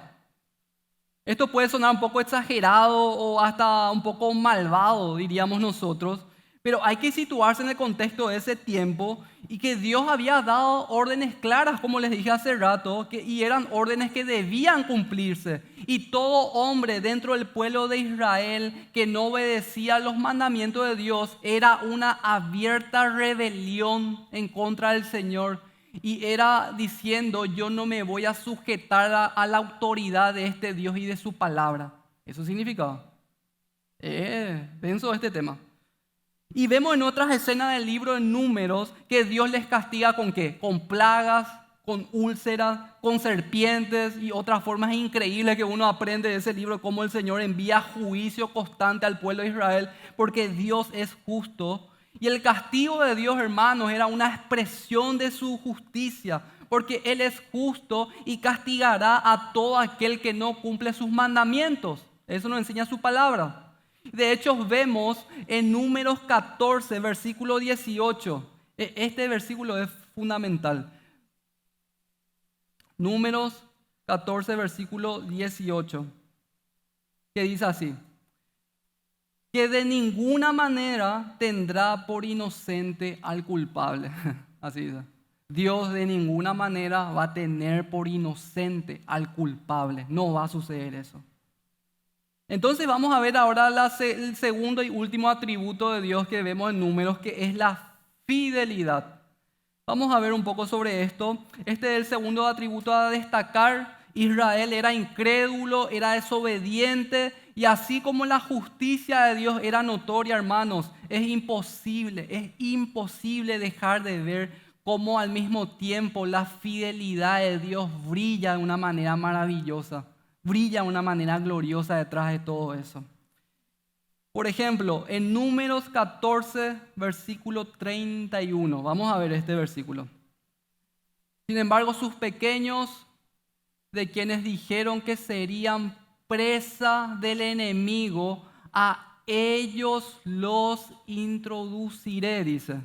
Esto puede sonar un poco exagerado o hasta un poco malvado, diríamos nosotros, pero hay que situarse en el contexto de ese tiempo y que Dios había dado órdenes claras, como les dije hace rato, y eran órdenes que debían cumplirse. Y todo hombre dentro del pueblo de Israel que no obedecía los mandamientos de Dios era una abierta rebelión en contra del Señor. Y era diciendo: yo no me voy a sujetar a la autoridad de este Dios y de su palabra. Eso significaba. Denso este tema. Y vemos en otras escenas del libro de Números que Dios les castiga ¿con qué? Con plagas, con úlceras, con serpientes y otras formas increíbles que uno aprende de ese libro, cómo el Señor envía juicio constante al pueblo de Israel, porque Dios es justo. Y el castigo de Dios, hermanos, era una expresión de su justicia, porque Él es justo y castigará a todo aquel que no cumple sus mandamientos. Eso nos enseña su palabra. De hecho, vemos en Números 14, versículo 18. Este versículo es fundamental. Números 14, versículo 18, que dice así: que de ninguna manera tendrá por inocente al culpable. Así dice. Dios de ninguna manera va a tener por inocente al culpable. No va a suceder eso. Entonces vamos a ver ahora el segundo y último atributo de Dios que vemos en Números, que es la fidelidad. Vamos a ver un poco sobre esto. Este es el segundo atributo a destacar. Israel era incrédulo, era desobediente, y así como la justicia de Dios era notoria, hermanos, es imposible dejar de ver cómo al mismo tiempo la fidelidad de Dios brilla de una manera maravillosa, brilla de una manera gloriosa detrás de todo eso. Por ejemplo, en Números 14, versículo 31, vamos a ver este versículo. Sin embargo, sus pequeños, de quienes dijeron que serían presa del enemigo, a ellos los introduciré, dice.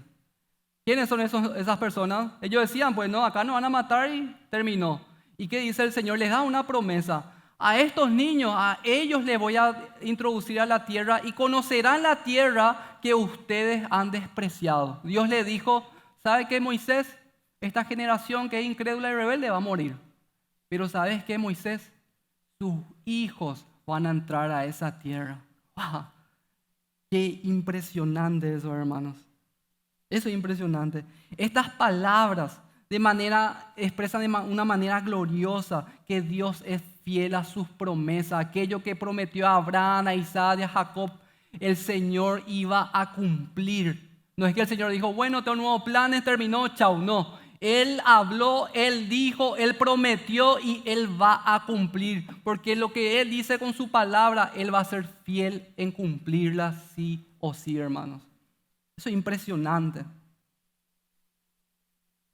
¿Quiénes son esas personas? Ellos decían, pues no, acá nos van a matar y terminó. ¿Y qué dice el Señor? Les da una promesa. A estos niños, a ellos les voy a introducir a la tierra y conocerán la tierra que ustedes han despreciado. Dios le dijo: ¿sabe qué, Moisés? Esta generación que es incrédula y rebelde va a morir. Pero ¿sabes qué, Moisés? Sus hijos van a entrar a esa tierra. ¡Wow! Qué impresionante eso, hermanos. Eso es impresionante. Estas palabras expresan de una manera gloriosa que Dios es fiel a sus promesas. Aquello que prometió a Abraham, a Isaac y a Jacob, el Señor iba a cumplir. No es que el Señor dijo, bueno, tengo nuevos planes, terminó, chau. No, Él habló, Él dijo, Él prometió y Él va a cumplir. Porque lo que Él dice con su palabra, Él va a ser fiel en cumplirla sí o sí, hermanos. Eso es impresionante.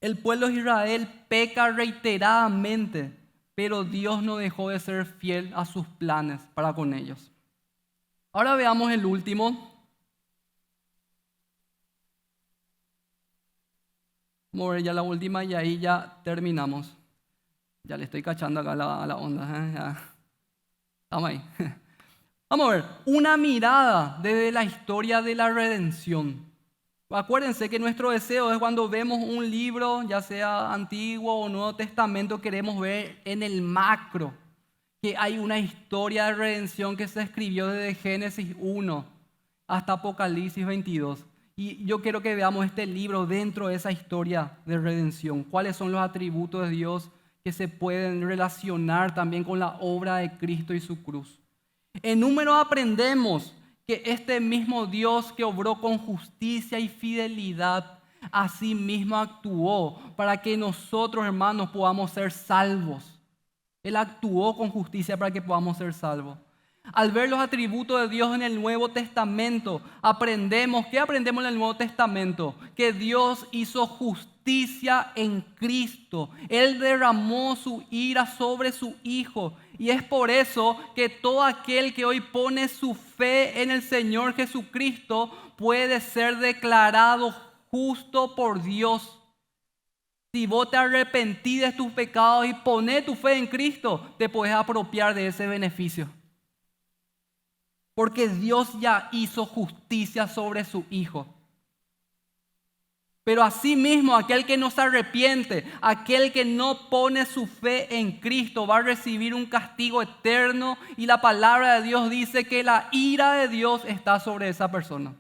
El pueblo de Israel peca reiteradamente, pero Dios no dejó de ser fiel a sus planes para con ellos. Ahora veamos el último. Vamos a ver ya la última y ahí ya terminamos. Ya le estoy cachando acá a la onda. Ya. Estamos ahí. Vamos a ver, una mirada desde la historia de la redención. Acuérdense que nuestro deseo es cuando vemos un libro, ya sea Antiguo o Nuevo Testamento, queremos ver en el macro que hay una historia de redención que se escribió desde Génesis 1 hasta Apocalipsis 22. Y yo quiero que veamos este libro dentro de esa historia de redención. ¿Cuáles son los atributos de Dios que se pueden relacionar también con la obra de Cristo y su cruz? En Números aprendemos que este mismo Dios que obró con justicia y fidelidad, así mismo actuó para que nosotros, hermanos, podamos ser salvos. Él actuó con justicia para que podamos ser salvos. Al ver los atributos de Dios en el Nuevo Testamento, aprendemos, ¿qué aprendemos en el Nuevo Testamento? Que Dios hizo justicia en Cristo. Él derramó su ira sobre su Hijo. Y es por eso que todo aquel que hoy pone su fe en el Señor Jesucristo puede ser declarado justo por Dios. Si vos te arrepentís de tus pecados y pones tu fe en Cristo, te puedes apropiar de ese beneficio. Porque Dios ya hizo justicia sobre su Hijo. Pero asimismo, aquel que no se arrepiente, aquel que no pone su fe en Cristo, va a recibir un castigo eterno. Y la palabra de Dios dice que la ira de Dios está sobre esa persona.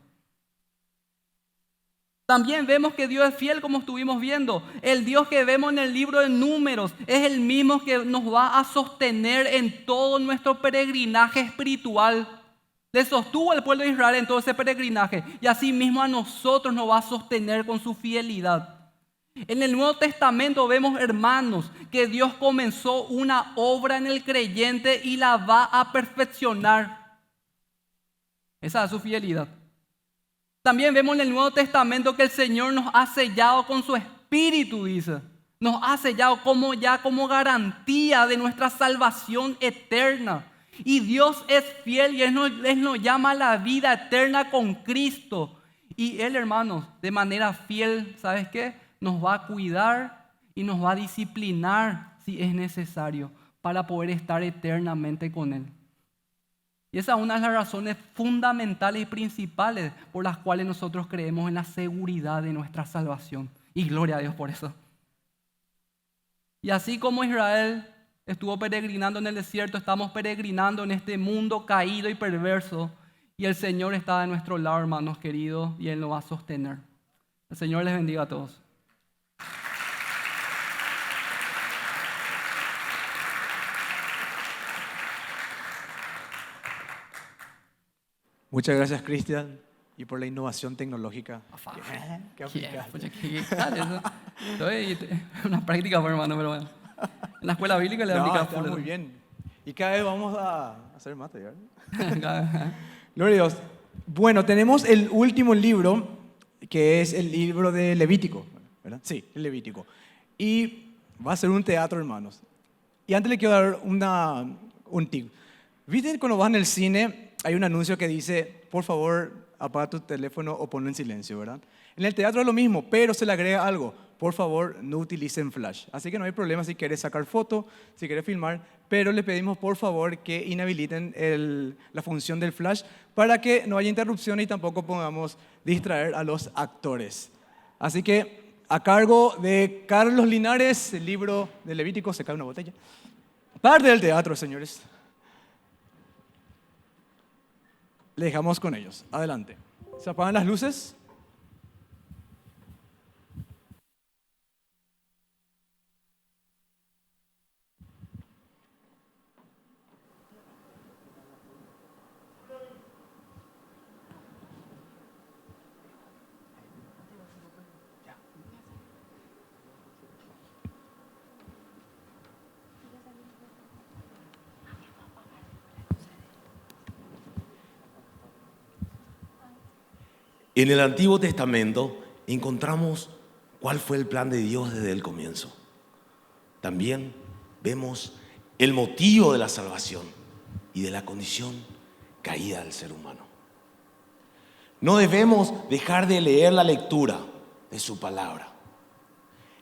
También vemos que Dios es fiel, como estuvimos viendo. El Dios que vemos en el libro de Números es el mismo que nos va a sostener en todo nuestro peregrinaje espiritual. Le sostuvo al pueblo de Israel en todo ese peregrinaje y así mismo a nosotros nos va a sostener con su fidelidad. En el Nuevo Testamento vemos, hermanos, que Dios comenzó una obra en el creyente y la va a perfeccionar. Esa es su fidelidad. También vemos en el Nuevo Testamento que el Señor nos ha sellado con su Espíritu, dice. Nos ha sellado como garantía de nuestra salvación eterna. Y Dios es fiel y Él nos llama a la vida eterna con Cristo. Y Él, hermanos, de manera fiel, ¿sabes qué? Nos va a cuidar y nos va a disciplinar si es necesario para poder estar eternamente con Él. Y esa es una de las razones fundamentales y principales por las cuales nosotros creemos en la seguridad de nuestra salvación. Y gloria a Dios por eso. Y así como Israel estuvo peregrinando en el desierto, estamos peregrinando en este mundo caído y perverso. Y el Señor está de nuestro lado, hermanos queridos, y Él nos va a sostener. El Señor les bendiga a todos. Muchas gracias, Cristian, y por la innovación tecnológica. ¿Qué aplicas? ¿Qué tal eso? Estoy una práctica, hermano, pero bueno. En la escuela bíblica le aplica Está full. muy bien. Y cada vez vamos a hacer más, ¿verdad? Gloria a Dios. Bueno, tenemos el último libro, que es el libro de Levítico, ¿verdad? Sí, el Levítico. Y va a ser un teatro, hermanos. Y antes le quiero dar un tip. ¿Viste cuando vas en el cine, hay un anuncio que dice, por favor, apaga tu teléfono o ponlo en silencio, ¿verdad? En el teatro es lo mismo, pero se le agrega algo. Por favor, no utilicen flash. Así que no hay problema si quieres sacar foto, si quieres filmar, pero le pedimos por favor que inhabiliten la función del flash para que no haya interrupción y tampoco podamos distraer a los actores. Así que a cargo de Carlos Linares, el libro de Levítico, se cae una botella. Parte del teatro, señores. Le dejamos con ellos. Adelante. ¿Se apagan las luces? En el Antiguo Testamento encontramos cuál fue el plan de Dios desde el comienzo. También vemos el motivo de la salvación y de la condición caída del ser humano. No debemos dejar de leer la lectura de su palabra.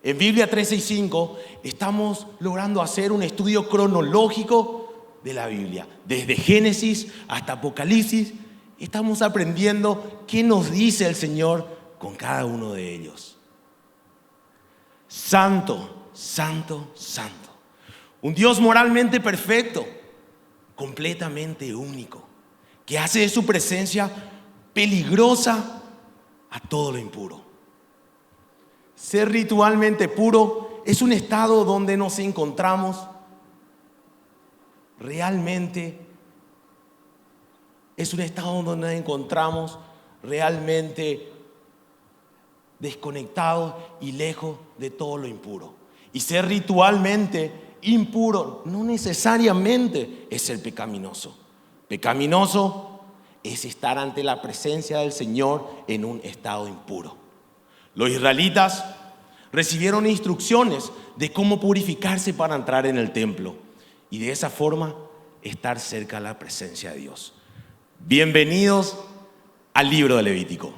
En Biblia 365 estamos logrando hacer un estudio cronológico de la Biblia. Desde Génesis hasta Apocalipsis estamos aprendiendo qué nos dice el Señor con cada uno de ellos. Santo, santo, santo. Un Dios moralmente perfecto, completamente único, que hace de su presencia peligrosa a todo lo impuro. Ser ritualmente puro es un estado donde nos encontramos realmente, desconectados y lejos de todo lo impuro. Y ser ritualmente impuro no necesariamente es ser pecaminoso. Pecaminoso es estar ante la presencia del Señor en un estado impuro. Los israelitas recibieron instrucciones de cómo purificarse para entrar en el templo y de esa forma estar cerca de la presencia de Dios. Bienvenidos al libro de Levítico.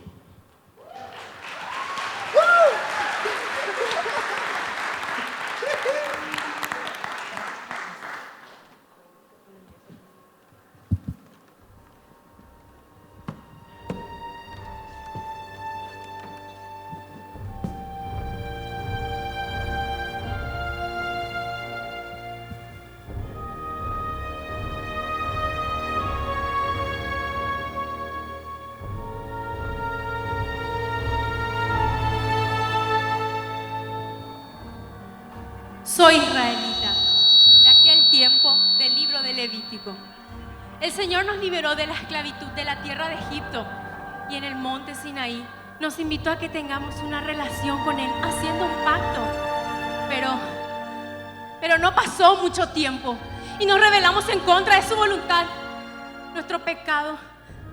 Soy israelita, de aquel tiempo del libro de Levítico. El Señor nos liberó de la esclavitud de la tierra de Egipto y en el monte Sinaí nos invitó a que tengamos una relación con Él, haciendo un pacto. Pero no pasó mucho tiempo y nos rebelamos en contra de su voluntad. Nuestro pecado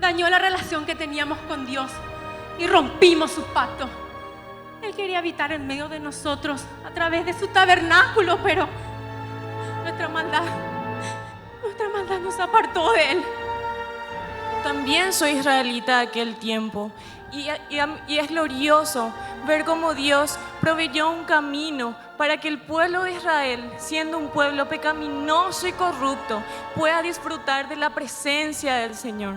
dañó la relación que teníamos con Dios y rompimos su pacto. Él quería habitar en medio de nosotros a través de su tabernáculo, pero nuestra maldad nos apartó de Él. También soy israelita de aquel tiempo y es glorioso ver cómo Dios proveyó un camino para que el pueblo de Israel, siendo un pueblo pecaminoso y corrupto, pueda disfrutar de la presencia del Señor.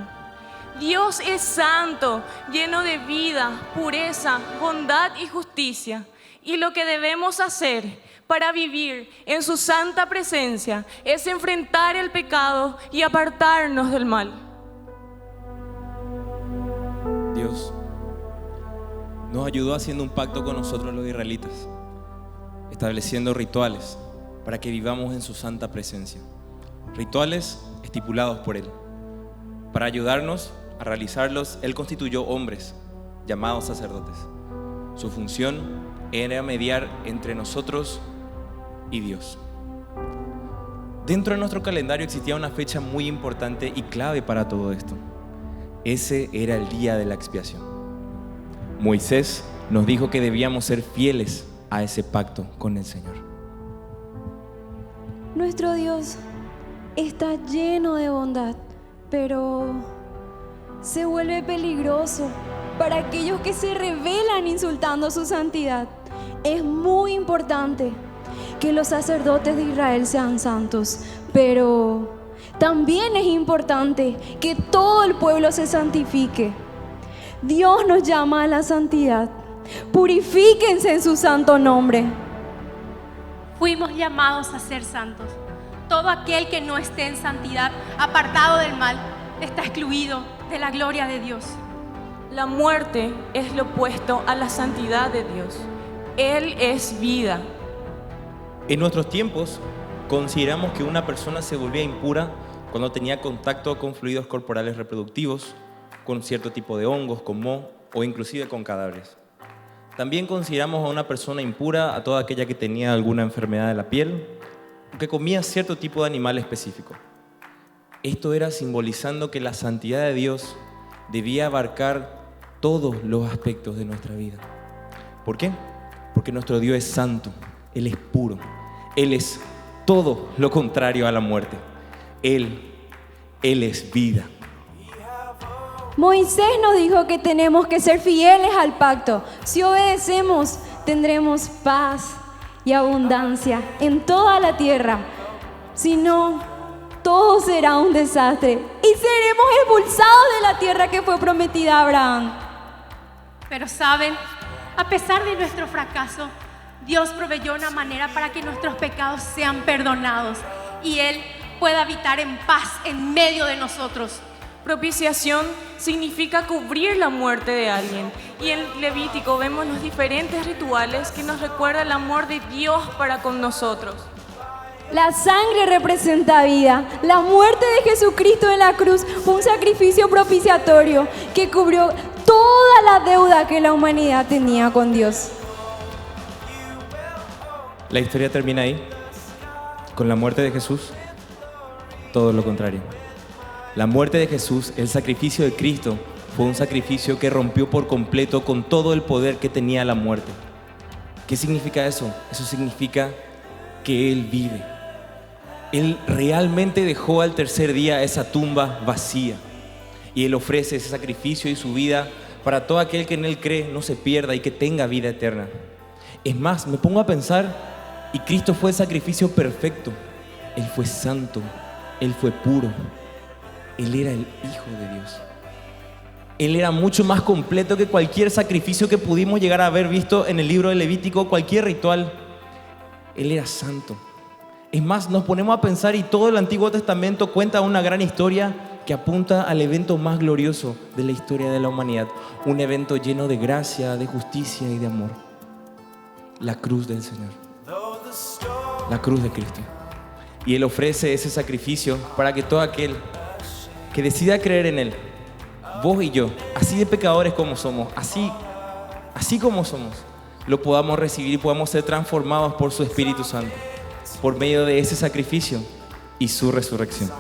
Dios es santo, lleno de vida, pureza, bondad y justicia. Y lo que debemos hacer para vivir en su santa presencia es enfrentar el pecado y apartarnos del mal. Dios nos ayudó haciendo un pacto con nosotros los israelitas, estableciendo rituales para que vivamos en su santa presencia. Rituales estipulados por Él. Para ayudarnos a realizarlos, Él constituyó hombres llamados sacerdotes. Su función era mediar entre nosotros y Dios. Dentro de nuestro calendario existía una fecha muy importante y clave para todo esto. Ese era el día de la expiación. Moisés nos dijo que debíamos ser fieles a ese pacto con el Señor. Nuestro Dios está lleno de bondad, pero se vuelve peligroso para aquellos que se rebelan insultando su santidad. Es muy importante que los sacerdotes de Israel sean santos, pero también es importante que todo el pueblo se santifique. Dios nos llama a la santidad. Purifíquense en su santo nombre. Fuimos llamados a ser santos. Todo aquel que no esté en santidad, apartado del mal, está excluido de la gloria de Dios. La muerte es lo opuesto a la santidad de Dios. Él es vida. En nuestros tiempos, consideramos que una persona se volvía impura cuando tenía contacto con fluidos corporales reproductivos, con cierto tipo de hongos, con moho o inclusive con cadáveres. También consideramos a una persona impura a toda aquella que tenía alguna enfermedad de la piel o que comía cierto tipo de animal específico. Esto era simbolizando que la santidad de Dios debía abarcar todos los aspectos de nuestra vida. ¿Por qué? Porque nuestro Dios es santo, Él es puro, Él es todo lo contrario a la muerte. Él es vida. Moisés nos dijo que tenemos que ser fieles al pacto. Si obedecemos, tendremos paz y abundancia en toda la tierra. Si no, todo será un desastre y seremos expulsados de la tierra que fue prometida a Abraham. Pero saben, a pesar de nuestro fracaso, Dios proveyó una manera para que nuestros pecados sean perdonados y Él pueda habitar en paz en medio de nosotros. Propiciación significa cubrir la muerte de alguien. Y en Levítico vemos los diferentes rituales que nos recuerdan el amor de Dios para con nosotros. La sangre representa vida. La muerte de Jesucristo en la cruz fue un sacrificio propiciatorio que cubrió toda la deuda que la humanidad tenía con Dios. La historia termina ahí, con la muerte de Jesús. Todo lo contrario. La muerte de Jesús, el sacrificio de Cristo, fue un sacrificio que rompió por completo con todo el poder que tenía la muerte. ¿Qué significa eso? Eso significa que Él vive. Él realmente dejó al tercer día esa tumba vacía. Y Él ofrece ese sacrificio y su vida para todo aquel que en Él cree no se pierda y que tenga vida eterna. Es más, me pongo a pensar, y Cristo fue el sacrificio perfecto. Él fue santo, Él fue puro. Él era el Hijo de Dios. Él era mucho más completo que cualquier sacrificio que pudimos llegar a haber visto en el libro de Levítico, cualquier ritual. Él era santo. Es más, nos ponemos a pensar y todo el Antiguo Testamento cuenta una gran historia que apunta al evento más glorioso de la historia de la humanidad. Un evento lleno de gracia, de justicia y de amor. La cruz del Señor. La cruz de Cristo. Y Él ofrece ese sacrificio para que todo aquel que decida creer en Él, vos y yo, así de pecadores como somos, así como somos, lo podamos recibir y podamos ser transformados por su Espíritu Santo, por medio de ese sacrificio y su resurrección.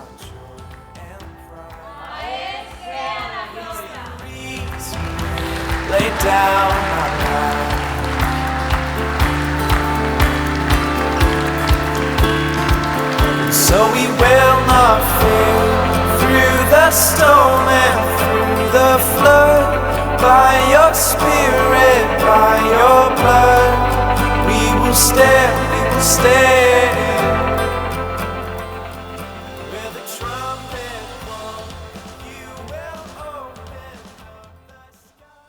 So we will not fear through the storm and through the flood. By your spirit, by your blood, we will stand, we will stand. Where the trumpet blows, you will open the sky.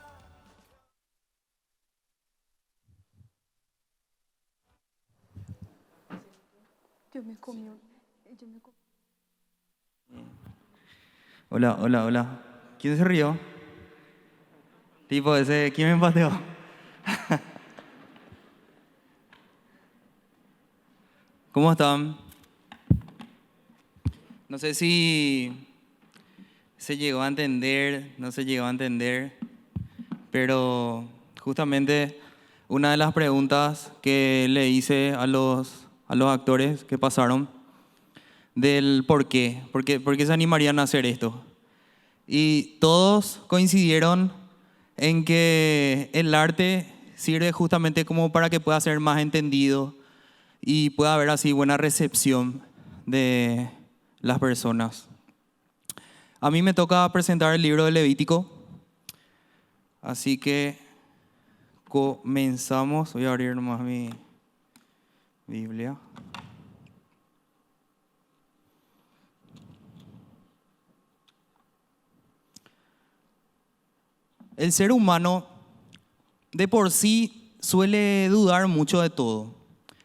Hola. ¿Quién se rió? Tipo ese, ¿quién me empateó? ¿Cómo están? No sé si se llegó a entender, no se llegó a entender, pero justamente una de las preguntas que le hice a los actores que pasaron del por qué se animarían a hacer esto. Y todos coincidieron en que el arte sirve justamente como para que pueda ser más entendido y pueda haber así buena recepción de las personas. A mí me toca presentar el libro de Levítico, así que comenzamos. Voy a abrir nomás mi Biblia. El ser humano de por sí suele dudar mucho de todo.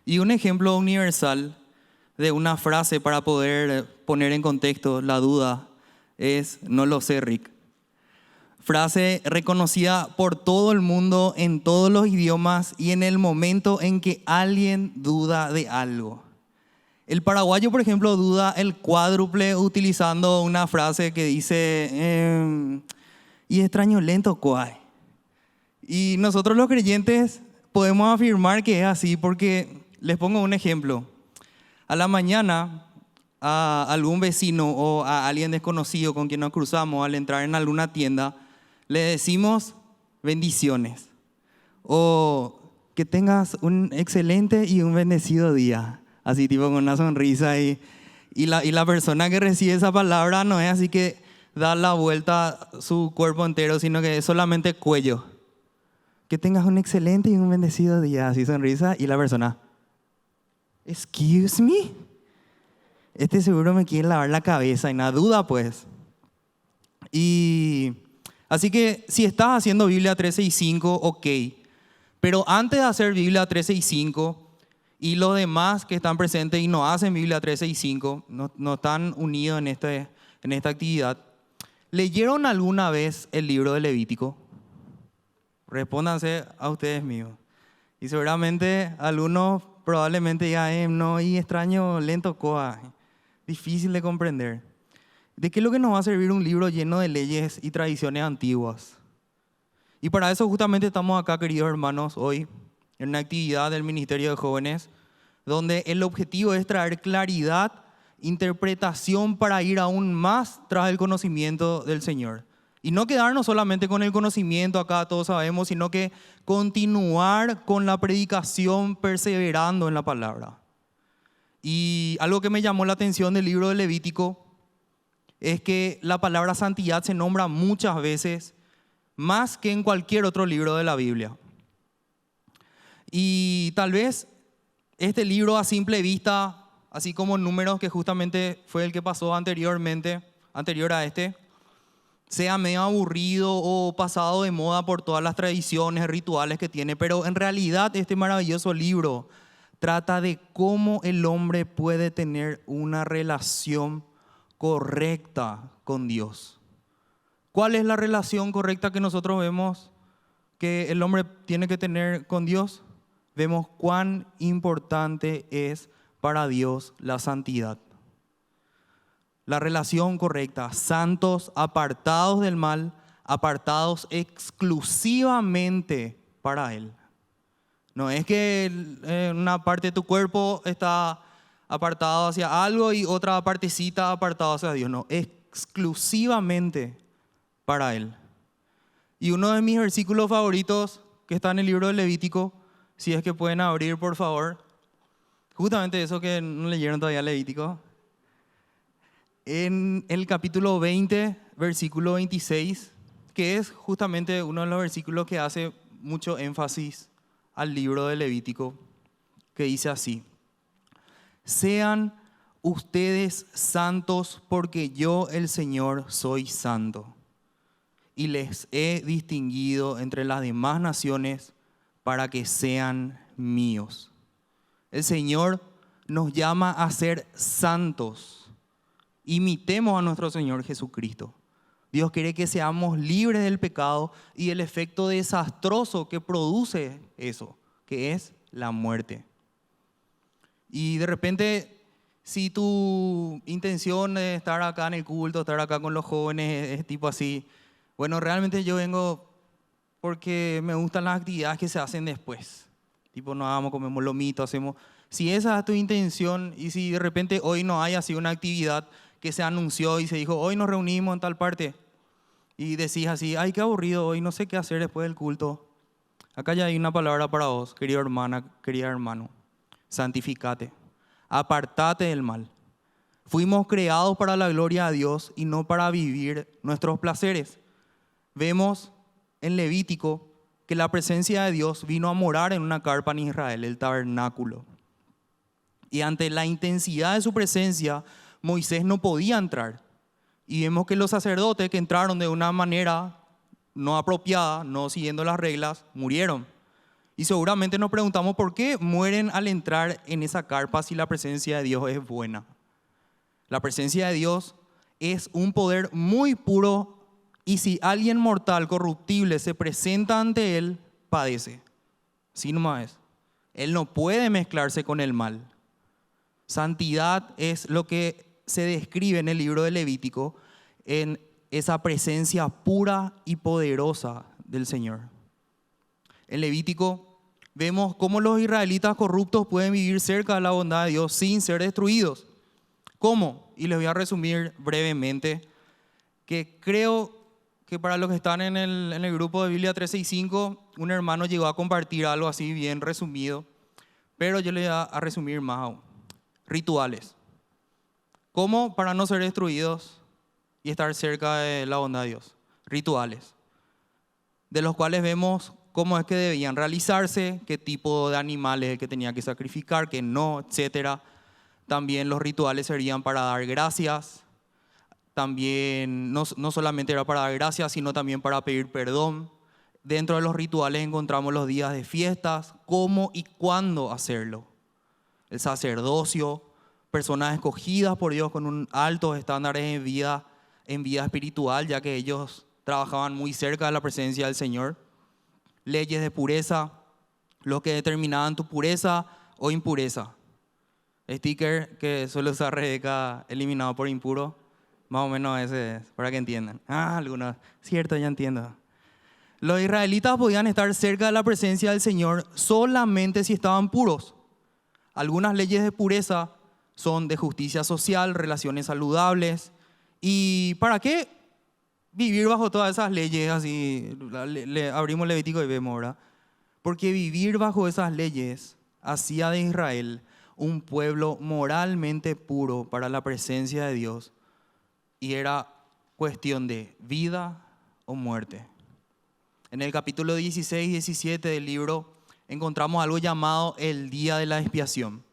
Y un ejemplo universal de una frase para poder poner en contexto la duda es "no lo sé, Rick". Frase reconocida por todo el mundo en todos los idiomas y en el momento en que alguien duda de algo. El paraguayo, por ejemplo, duda el cuádruple utilizando una frase que dice "y extraño lento, cuay". Y nosotros los creyentes podemos afirmar que es así porque les pongo un ejemplo. A la mañana, a algún vecino o a alguien desconocido con quien nos cruzamos al entrar en alguna tienda, le decimos bendiciones. O que tengas un excelente y un bendecido día. Así tipo con una sonrisa y la persona que recibe esa palabra no es así que da la vuelta su cuerpo entero, sino que es solamente cuello. Que tengas un excelente y un bendecido día. Así sonrisa y la persona, excuse me. Este seguro me quiere lavar la cabeza y nada duda pues. Y así que si estás haciendo Biblia 365, ok. Pero antes de hacer Biblia 365 y los demás que están presentes y no hacen Biblia 365, no están unidos en esta actividad, ¿leyeron alguna vez el libro de Levítico? Respóndanse a ustedes mismos. Y seguramente algunos probablemente ya no, y extraño lento coa, difícil de comprender. ¿De qué es lo que nos va a servir un libro lleno de leyes y tradiciones antiguas? Y para eso justamente estamos acá, queridos hermanos, hoy, en una actividad del Ministerio de Jóvenes, donde el objetivo es traer claridad, interpretación para ir aún más tras el conocimiento del Señor. Y no quedarnos solamente con el conocimiento, acá todos sabemos, sino que continuar con la predicación perseverando en la palabra. Y algo que me llamó la atención del libro de Levítico es que la palabra santidad se nombra muchas veces, más que en cualquier otro libro de la Biblia. Y tal vez este libro a simple vista, así como Números, que justamente fue el que pasó anterior a este, sea medio aburrido o pasado de moda por todas las tradiciones, rituales que tiene, pero en realidad este maravilloso libro trata de cómo el hombre puede tener una relación correcta con Dios. ¿Cuál es la relación correcta que nosotros vemos que el hombre tiene que tener con Dios? Vemos cuán importante es para Dios la santidad. La relación correcta, santos, apartados del mal, apartados exclusivamente para Él. No es que una parte de tu cuerpo está apartado hacia algo y otra partecita apartado hacia Dios. No, exclusivamente para Él. Y uno de mis versículos favoritos que está en el libro de Levítico, si es que pueden abrir por favor, justamente eso que no leyeron todavía Levítico, en el capítulo 20, versículo 26, que es justamente uno de los versículos que hace mucho énfasis al libro de Levítico, que dice así: sean ustedes santos porque yo, el Señor, soy santo, y les he distinguido entre las demás naciones para que sean míos. El Señor nos llama a ser santos. Imitemos a nuestro Señor Jesucristo. Dios quiere que seamos libres del pecado y del efecto desastroso que produce eso, que es la muerte. Y de repente, si tu intención de estar acá en el culto, estar acá con los jóvenes es tipo así, bueno, realmente yo vengo porque me gustan las actividades que se hacen después. Tipo, nos vamos, comemos lomito, hacemos... Si esa es tu intención y si de repente hoy no hay así una actividad que se anunció y se dijo, hoy nos reunimos en tal parte, y decís así, ay, qué aburrido hoy, no sé qué hacer después del culto. Acá ya hay una palabra para vos, querida hermana, querido hermano. Santificate, apartate del mal. Fuimos creados para la gloria de Dios y no para vivir nuestros placeres. Vemos en Levítico que la presencia de Dios vino a morar en una carpa en Israel, el tabernáculo. Y ante la intensidad de su presencia, Moisés no podía entrar. Y vemos que los sacerdotes que entraron de una manera no apropiada, no siguiendo las reglas, murieron. Y seguramente nos preguntamos por qué mueren al entrar en esa carpa si la presencia de Dios es buena. La presencia de Dios es un poder muy puro y si alguien mortal, corruptible, se presenta ante Él, padece. Así nomás es. Él no puede mezclarse con el mal. Santidad es lo que se describe en el libro de Levítico en esa presencia pura y poderosa del Señor. En Levítico vemos cómo los israelitas corruptos pueden vivir cerca de la bondad de Dios sin ser destruidos. ¿Cómo? Y les voy a resumir brevemente, que creo que para los que están en el grupo de Biblia 365, un hermano llegó a compartir algo así bien resumido, pero yo le voy a resumir más aún. Rituales. ¿Cómo para no ser destruidos y estar cerca de la bondad de Dios? Rituales, de los cuales vemos cómo es que debían realizarse, qué tipo de animales que tenía que sacrificar, qué no, etc. También los rituales serían para dar gracias. También no solamente era para dar gracias, sino también para pedir perdón. Dentro de los rituales encontramos los días de fiestas, cómo y cuándo hacerlo. El sacerdocio, personas escogidas por Dios con un altos estándares en vida espiritual, ya que ellos trabajaban muy cerca de la presencia del Señor. Leyes de pureza, los que determinaban tu pureza o impureza. Sticker que suele usar Rebeca, eliminado por impuro. Más o menos ese es, para que entiendan. Algunos, cierto, ya entiendo. Los israelitas podían estar cerca de la presencia del Señor solamente si estaban puros. Algunas leyes de pureza son de justicia social, relaciones saludables. ¿Y para qué vivir bajo todas esas leyes así? Abrimos Levítico y vemos, ¿verdad? Porque vivir bajo esas leyes hacía de Israel un pueblo moralmente puro para la presencia de Dios. Y era cuestión de vida o muerte. En el capítulo 16 y 17 del libro encontramos algo llamado el día de la expiación.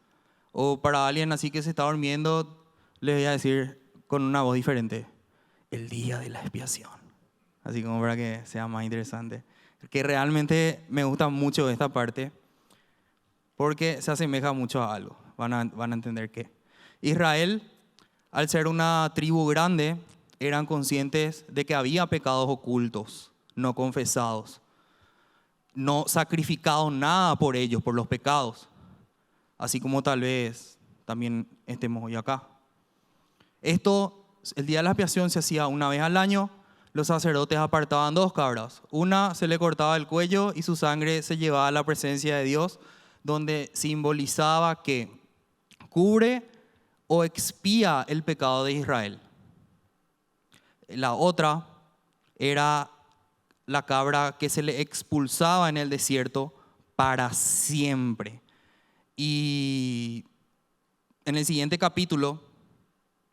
O para alguien así que se está durmiendo, le voy a decir con una voz diferente: el día de la expiación. Así como para que sea más interesante. Que realmente me gusta mucho esta parte porque se asemeja mucho a algo. Van a entender que Israel, al ser una tribu grande, eran conscientes de que había pecados ocultos, no confesados. No sacrificados nada por ellos, por los pecados. Así como tal vez también estemos hoy acá. Esto, el día de la expiación se hacía una vez al año. Los sacerdotes apartaban 2 cabras. Una se le cortaba el cuello y su sangre se llevaba a la presencia de Dios, donde simbolizaba que cubre o expía el pecado de Israel. La otra era la cabra que se le expulsaba en el desierto para siempre. Y en el siguiente capítulo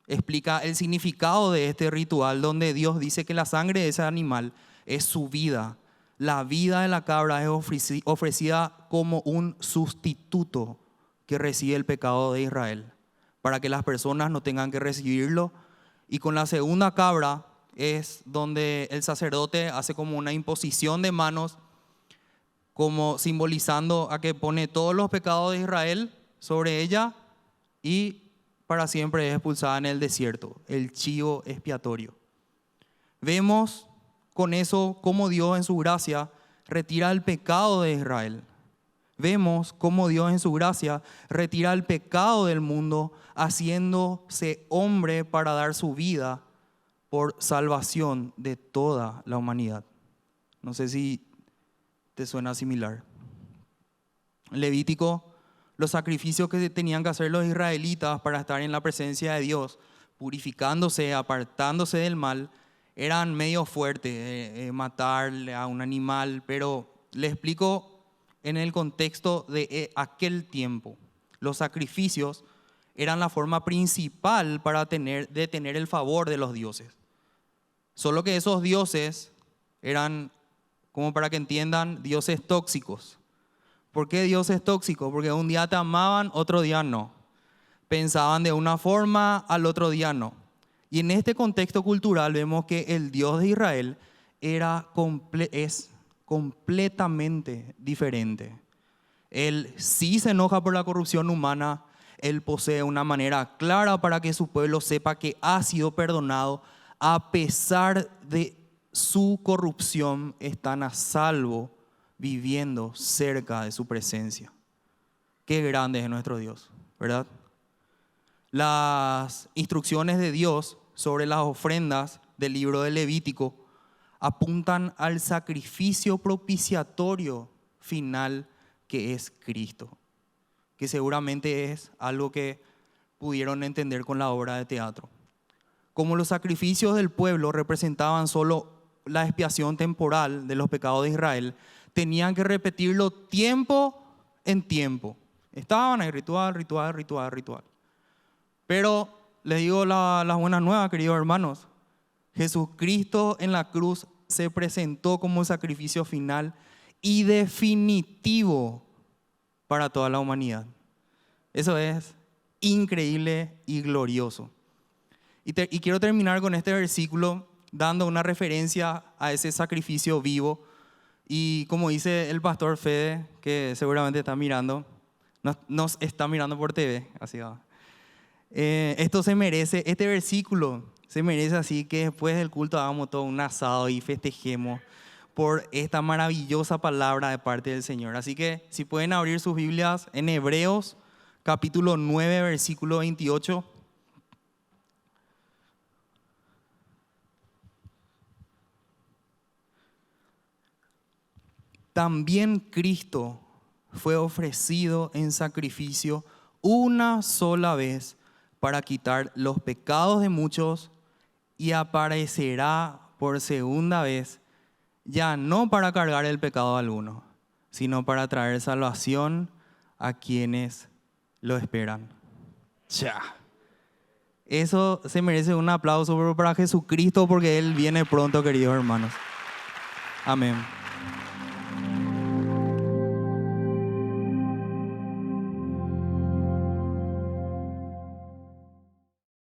explica el significado de este ritual, donde Dios dice que la sangre de ese animal es su vida. La vida de la cabra es ofrecida como un sustituto que recibe el pecado de Israel, para que las personas no tengan que recibirlo. Y con la segunda cabra es donde el sacerdote hace como una imposición de manos, como simbolizando a que pone todos los pecados de Israel sobre ella y para siempre es expulsada en el desierto, el chivo expiatorio. Vemos con eso cómo Dios en su gracia retira el pecado de Israel. Vemos cómo Dios en su gracia retira el pecado del mundo, haciéndose hombre para dar su vida por salvación de toda la humanidad. No sé si te suena similar. En Levítico, los sacrificios que tenían que hacer los israelitas para estar en la presencia de Dios, purificándose, apartándose del mal, eran medio fuertes, matar a un animal, pero les explico en el contexto de aquel tiempo. Los sacrificios eran la forma principal de tener el favor de los dioses. Solo que esos dioses eran, como para que entiendan, dioses tóxicos. ¿Por qué dioses tóxicos? Porque un día te amaban, otro día no. Pensaban de una forma, al otro día no. Y en este contexto cultural vemos que el Dios de Israel es completamente diferente. Él sí se enoja por la corrupción humana. Él posee una manera clara para que su pueblo sepa que ha sido perdonado. A pesar de su corrupción, están a salvo viviendo cerca de su presencia. Qué grande es nuestro Dios, ¿verdad? Las instrucciones de Dios sobre las ofrendas del libro de Levítico apuntan al sacrificio propiciatorio final que es Cristo, que seguramente es algo que pudieron entender con la obra de teatro. Como los sacrificios del pueblo representaban solo la expiación temporal de los pecados de Israel, tenían que repetirlo tiempo en tiempo. Estaban ahí, ritual, ritual, ritual, ritual. Pero les digo las buenas nuevas, queridos hermanos. Jesucristo en la cruz se presentó como un sacrificio final y definitivo para toda la humanidad. Eso es increíble y glorioso. Y quiero terminar con este versículo dando una referencia a ese sacrificio vivo. Y como dice el pastor Fede, que seguramente está mirando, nos está mirando por TV, así va. Esto se merece, este versículo se merece así que después del culto hagamos todo un asado y festejemos por esta maravillosa palabra de parte del Señor. Así que si pueden abrir sus Biblias en Hebreos capítulo 9, versículo 28. También Cristo fue ofrecido en sacrificio una sola vez para quitar los pecados de muchos y aparecerá por segunda vez, ya no para cargar el pecado de alguno, sino para traer salvación a quienes lo esperan. Eso se merece un aplauso para Jesucristo porque Él viene pronto, queridos hermanos. Amén.